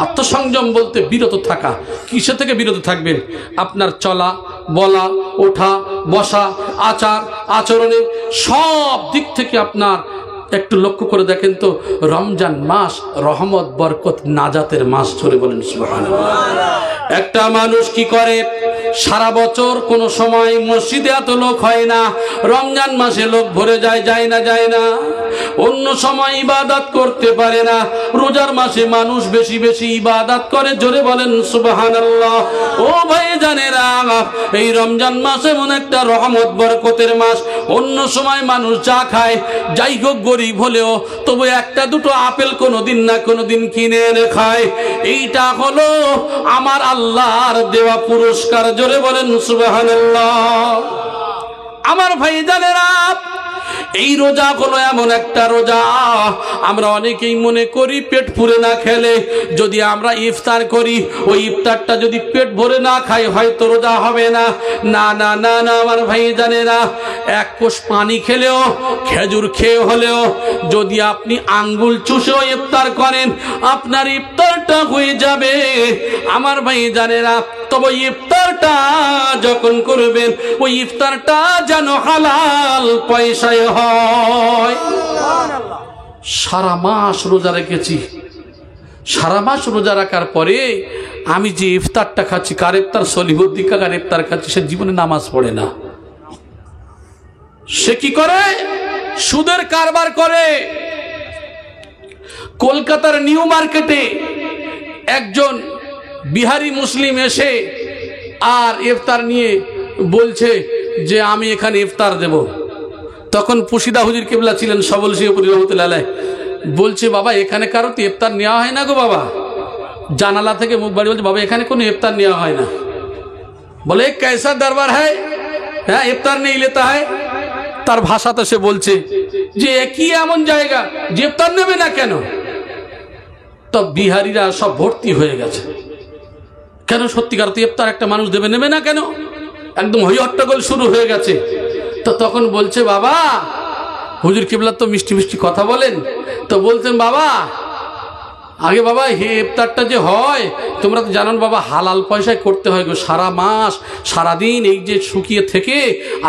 আত্মসংযম বলতে বিরত থাকা। কিসে থেকে বিরত থাকবেন? আপনার চলা, বলা, ওঠা, বসা, আচার আচরণে সব দিক থেকে আপনার একটু লক্ষ্য করে দেখেন তো। রমজান মাস রহমত, বরকত, নাজাতের মাস, ধরে বলেন সুবহানাল্লাহ। একটা মানুষ কি করে, সারা বছর কোনো সময় মসজিদে এত লোক হয় না, রমজান মাসে লোক ভরে যায়, যায় না। অন্য সময় ইবাদত করতে পারে না, রোজার মাসে মানুষ বেশি বেশি ইবাদত করে। জোরে বলেন সুবহানাল্লাহ। ও ভাই জানেরা, এই রমজান মাস এমন একটা রহমত বরকতের মাস। অন্য সময় মানুষ যা খায়, যাই হোক গরিব হলেও তবু একটা দুটো আপেল কোনোদিন না কোনোদিন কিনে এনে খায়। এইটা হলো আমার আল্লাহর দেওয়া পুরস্কার। জোরে বলেন সুবহানাল্লাহ। আমার ভাই জানেরা, এই রোজা হলো এমন একটা রোজা, আমরা অনেকেই মনে করি পেট পুরে না খেলে যদি আমরা ইফতার করি, ওই ইফতারটা যদি পেট ভরে না খাই হয়তো রোজা হবে না। না না না না আমার ভাই জানেরা, এক কোষ পানি খেলেও, খেজুর খেয়ে হলেও যদি আপনি আঙ্গুল চুষেও ইফতার করেন, আপনার ইফতারটা হয়ে যাবে। আমার ভাই জানেরা, তবে ইফতারটা যখন করবেন ওই ইফতারটা যেন হালাল পয়সায় হয়। সারা মাস রোজা রেখেছি, সারা মাস রোজা রাখার পরে আমি যে ইফতারটা খাচ্ছি, কার ইফতার? সলিহুদ্দিন কাকার ইফতার খাচ্ছি। সে জীবনে নামাজ পড়ে না। সে কি করে? সুদের কারবার করে। কলকাতার নিউ মার্কেটে একজন বিহারি মুসলিম এসে আর ইফতার নিয়ে বলছে যে আমি এখানে ইফতার দেব। তখন পুশিদা হুজুর কিবলা ছিলেন সবল শিবপুরী রহমতুল্লাহ আলাইহ, বলছে বাবা এখানে কারো তো ইফতার নেওয়া হয় না গো বাবা। জানালা থেকে মুখ বাড়ি বলছে বাবা এখানে কোনো ইফতার নেওয়া হয় না। বলে कैसा दरबार है, হ্যাঁ ইফতার নেই লেতা হয়। তার ভাষাতে সে বলছে যে কি এমন জায়গা যে ইফতার নেবে না কেন? তো বিহারিরা সব ভর্তি হয়ে গেছে। কেন সত্যিকার তো ইফতার একটা মানুষ দেবে, নেবে না কেন? একদম হই হট্টগোল শুরু হয়ে গেছে। তো তখন বলছে বাবা, হুজুর কিবলা তো মিষ্টি মিষ্টি কথা বলেন, তো বলতেন বাবা আগে বাবা হে ইফতারটা যে হয় তোমরা তো জানো বাবা হালাল পয়সায় করতে হয় গো। সারা মাস সারাদিন এই যে শুকিয়ে থেকে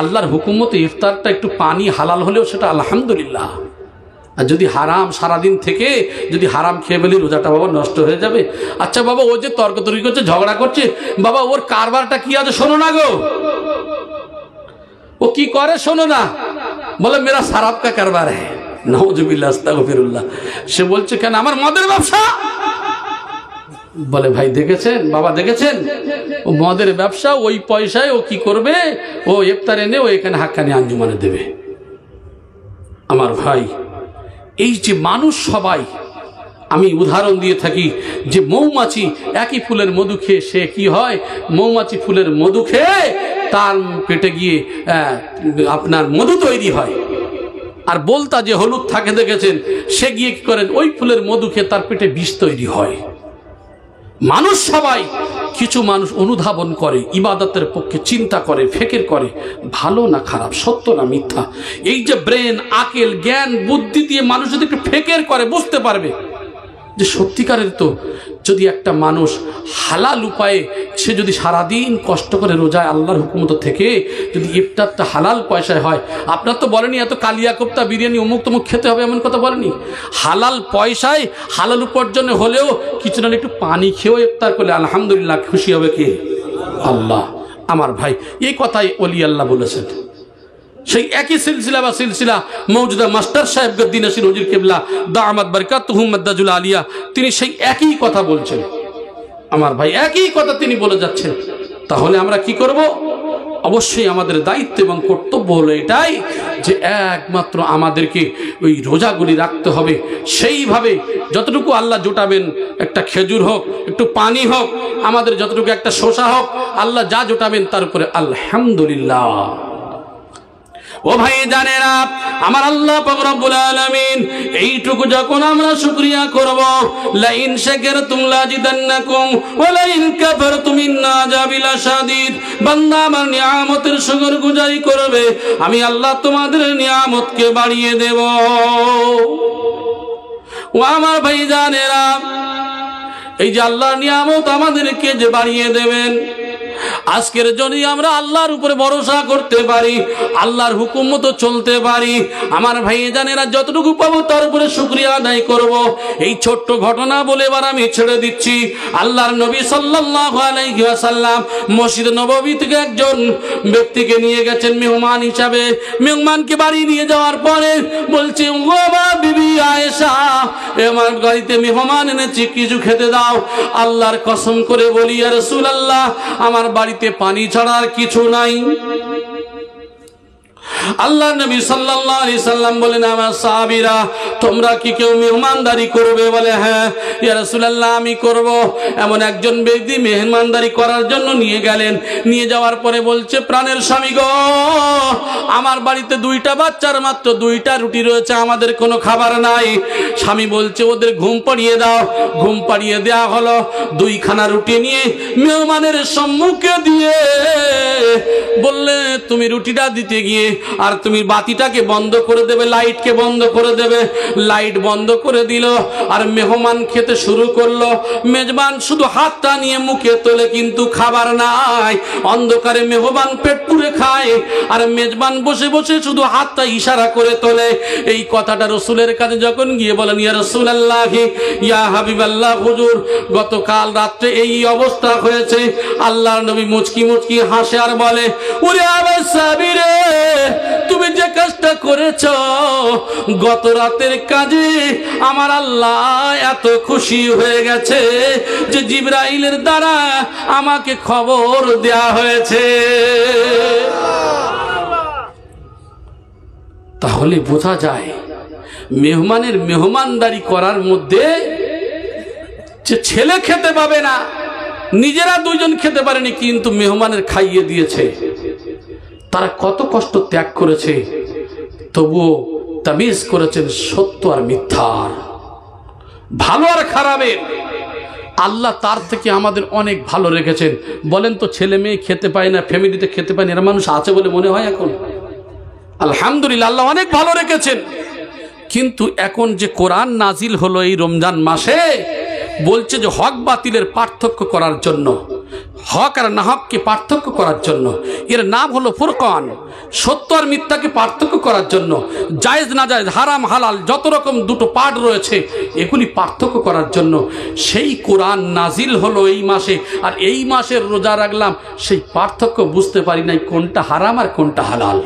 আল্লাহর হুকুম মতো ইফতারটা একটু পানি হালাল হলেও সেটা আলহামদুলিল্লাহ। আর যদি হারাম সারাদিন থেকে যদি হারাম খেয়ে ফেলি রোজাটা বাবা নষ্ট হয়ে যাবে। আচ্ছা বাবা ও যে তর্কতর্কি করছে, ঝগড়া করছে, বাবা ওর কারবারটা কি আছে শোনো না গো। ও কি করে শোনো না। বলে মেরা শরাব কা কারবার হ্যায়। নাউজুবিল্লাহ আস্তাগফিরুল্লাহ। সে বলছে কেন? আমার মদের ব্যবসা। বলে ভাই দেখেছেন বাবা, দেখেছেন ও মদের ব্যবসা, ওই পয়সায় ও কি করবে, ও ইফতার এনে ও এখানে হাক্কানি আঞ্জুমানে দেবে। আমার ভাই এই যে মানুষ সবাই, আমি উদাহরণ দিয়ে থাকি যে মৌমাছি একই ফুলের মধু খেয়ে সে কি হয়, মৌমাছি ফুলের মধু খেয়ে তার পেটে গিয়ে আপনার মধু তৈরি হয়। আর বলতা যে হলুদ থাকে দেখেছেন, সে গিয়ে কি করেন ওই ফুলের মধু খেয়ে তার পেটে বিষ তৈরি হয়। মানুষ সবাই, কিছু মানুষ অনুধাবন করে, ইবাদতের পক্ষে চিন্তা করে, ফিকির করে, ভালো না খারাপ, সত্য না মিথ্যা। এই যে ব্রেন, আকেল, জ্ঞান, বুদ্ধি দিয়ে মানুষ যদি একটু ফিকির করে বুঝতে পারবে যে সত্যিকারের তো যদি একটা মানুষ হালাল উপায়ে সে যদি সারাদিন কষ্ট করে রোজায় আল্লাহর হুকুমত থেকে যদি ইফতারটা হালাল পয়সায় হয়। আপনার তো বলেনি এত কালিয়া কোপ্তা বিরিয়ানি অমুক তমুক খেতে হবে, এমন কথা বলেনি। হালাল পয়সায় হালাল উপার্জনে হলেও কিছু না একটু পানি খেয়েও ইফতার করলে আলহামদুলিল্লাহ খুশি হবে কে? আল্লাহ। আমার ভাই এই কথাই ওলি আল্লাহ বলেছেন। সেই একই সিলসিলা মৌজুদা মাস্টার সাহেব গদ্দি নসির হুজুর কিবলা দামাত বারকাতুহুম মাদ্দাজুল আলিয়া, তিনি সেই একই কথা বলছেন। আমার ভাই একই কথা তিনি বলে যাচ্ছেন। তাহলে আমরা কি করব? অবশ্যই আমাদের দায়িত্ব এবং কর্তব্য হলো এটাই যে একমাত্র আমাদেরকে ওই রোজাগুলি রাখতে হবে সেইভাবে যতটুকু আল্লাহ জোটাবেন। একটা খেজুর হোক, একটু পানি হোক, আমাদের যতটুকু একটা শসা হোক, আল্লাহ যা জোটাবেন তার উপরে আলহামদুলিল্লাহ। ও ভাই জানেরা, আমার আল্লাহ পাক রব্বুল আলামিন এইটুকু যখন আমরা শুকরিয়া করব, লা ইন শাকারতুম লাজিদান্নাকুম ওয়া লা ইন কাফারতুম ইন্না আযাবি লাশাদীদ। বান্দা আমার নিয়ামতের শুকরগুজারি করবে, আমি আল্লাহ তোমাদের নিয়ামতকে বাড়িয়ে দেব। ও আমার ভাই জানেরা, এই যে আল্লাহর নিয়ামত আমাদেরকে যে বাড়িয়ে দেবেন, আজকের যদি আমরা আল্লাহর উপরে ভরসা করতে পারি, আল্লাহর হুকুম মতো চলতে পারি, আমার ভাইজানেরা যতটুকু পাবো তার উপরে শুকরিয়া আদায় করব। এই ছোট্ট ঘটনা বলে এবার আমি ছেড়ে দিচ্ছি। আল্লাহর নবী সাল্লাল্লাহু আলাইহি ওয়াসাল্লাম মসজিদ নববী থেকে একজন ব্যক্তিকে নিয়ে গেছেন মেহমান হিসাবে। মেহমানকে বাড়ি নিয়ে যাওয়ার পরে বলছে, ও মা বিবি আয়েশা, আমার বাড়িতে মেহমান এনেছি, কিছু খেতে দাও। আল্লাহর কসম করে বলি, ইয়া রাসূলুল্লাহ, আমার বাড়িতে পানি ছাড়া আর কিছু নাই। আল্লাহ নবী সাল্লাল্লাহু আলাইহি সাল্লাম বলেন, আমার সাহাবীরা, তোমরা কি কেউ মেহমানদারি করবে? বলে, হ্যাঁ ইয়া রাসূলুল্লাহ, আমি করব। এমন একজন ব্যক্তি মেহমানদারি করার জন্য নিয়ে গেলেন। নিয়ে যাওয়ার পরে বলছে, প্রাণের স্বামী গো, আমার বাড়িতে 2টা বাচ্চার মাত্র 2টা রুটি রয়েছে, আমাদের কোনো খাবার নাই। স্বামী বলছে, ওদের ঘুম পাড়িয়ে দাও। ঘুম পাড়িয়ে দেওয়া হলো। 2খানা রুটি নিয়ে মেহমানের সম্মুখে দিয়ে বললে, তুমি রুটিটা দিতে গিয়ে আর তুমি বাতিটাকে বন্ধ করে দেবে, লাইটকে বন্ধ করে দেবে। লাইট বন্ধ করে দিল আর মেহমান খেতে শুরু করলো। মেজবান শুধু হাতটা নিয়ে মুখে তোলে, কিন্তু খাবার নাই। অন্ধকারে মেহমান পেট পুরে খায় আর মেজবান বসে বসে শুধু হাতটা ইশারা করে তোলে। এই কথাটা রাসূলের কাছে যখন গিয়ে বলেন, ইয়া রাসূলুল্লাহ, ইয়া হাবিবাল্লাহ, হুজুর গতকাল রাতে এই অবস্থা হয়েছে। আল্লাহর নবী মুচকি মুচকি হাসে আর বলে, ওরে আমার সাবিরে, তুমি যে কাজটা করেছো গত রাতের কাজে আমার আল্লাহ এত খুশি হয়ে গেছে যে জিবরাইলের দ্বারা আমাকে খবর দেয়া হয়েছে। তাহলে বোঝা যায় মেহমানের মেহমানদারি করার মধ্যে যে ছেলে খেতে পাবে না, নিজেরা 2জন খেতে পারেনি, কিন্তু মেহমানের খাইয়ে দিয়েছে। তারা কত কষ্ট ত্যাগ করেছে, তবুও তামিজ করেছেন সত্য আর মিথ্যার, ভালো আর খারাপের। আল্লাহ তার থেকে আমাদের অনেক ভালো রেখেছেন। বলেন তো, ছেলে মেয়ে খেতে পায় না, ফ্যামিলিতে খেতে পায় না, এরা মানুষ আছে বলে মনে হয় এখন? আলহামদুলিল্লাহ, আল্লাহ অনেক ভালো রেখেছেন। কিন্তু এখন যে কোরআন নাজিল হলো এই রমজান মাসে, বলছে যে হক বাতিলের পার্থক্য করার জন্য, হক আর নাহককে পার্থক্য করার জন্য। এর নাম হলো ফুরকান। সত্য আর মিথ্যাকে পার্থক্য করার জন্য, জায়েজ না জায়েজ, হারাম হালাল, যত রকম 2টো পার্ট রয়েছে, এগুলি পার্থক্য করার জন্য সেই কোরআন নাজিল হলো এই মাসে। আর এই মাসের রোজা রাখলাম, সেই পার্থক্য বুঝতে পারি নাই কোনটা হারাম আর কোনটা হালাল।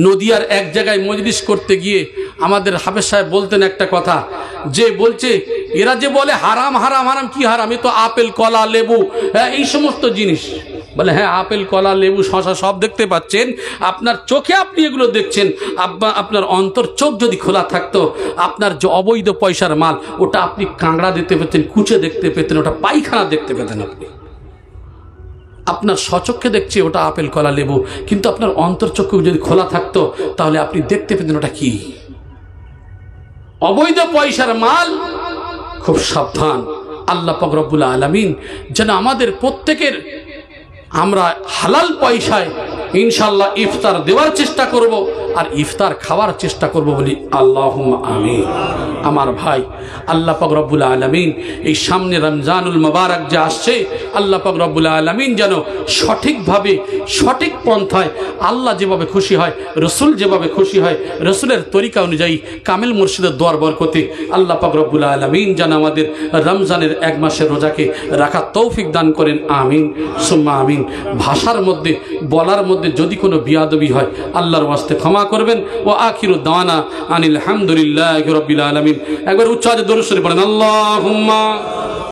নদিয়ার এক জায়গায় মজলিস করতে গিয়ে আমাদের হাফেজ সাহেব বলতেন একটা কথা, যে বলছে এরা যে বলে হারাম হারাম হারাম, কি হারাম? এ তো আপেল, কলা, লেবু, হ্যাঁ এই সমস্ত জিনিস। বলে, হ্যাঁ আপেল, কলা, লেবু, শশা সব দেখতে পাচ্ছেন, আপনার চোখে আপনি এগুলো দেখছেন। আপনার অন্তর চোখ যদি খোলা থাকতো, আপনার যে অবৈধ পয়সার মাল, ওটা আপনি কাঁকড়া দেখতে পেতেন, কুচে দেখতে পেতেন, ওটা পায়খানা দেখতে পেতেন। আপনি আপনার স্বচক্ষে দেখছে ওটা আপেল, কলা, লেবু, কিন্তু আপনার অন্তর্চক্ষু যদি খোলা থাকতো, তাহলে আপনি দেখতে পেতেন ওটা কি। অবৈধ পয়সার মাল খুব সাবধান। আল্লাহ পাক রব্বুল আলামিন যেন আমাদের প্রত্যেকের, আমরা হালাল পয়সায় ইনশাআল্লাহ ইফতার দেওয়ার চেষ্টা করব আর ইফতার খাওয়ার চেষ্টা করব বলি আল্লাহুম্মা আমিন। আমার ভাই, আল্লাহ পাক রব্বুল আলামিন এই সামনে রমজানুল মুবারক যে আসছে, আল্লাহ পাক রব্বুল আলামিন যেন সঠিকভাবে, সঠিক পন্থায়, আল্লাহ যেভাবে খুশি হয়, রসুল যেভাবে খুশি হয়, রসুলের তরিকা অনুযায়ী কামেল মুর্শিদের দোয়ার বরকতে আল্লাহ পাক রব্বুল আলামিন যেন আমাদের রমজানের 1 মাসের রোজাকে রাখার তৌফিক দান করেন। আমিন সুম্মা আমিন। ভাষার মধ্যে, বলার মধ্যে যদি কোনো বিয়াদবি হয়, আল্লাহর ওয়াস্তে ক্ষমা করবেন। ও আখিরু দাওয়ানা আনিল হামদুলিল্লাহি রাব্বিল আলামিন। একবার উচ্চ আওয়াজে দরুদ শরীফ পড়েন, আল্লাহুম্মা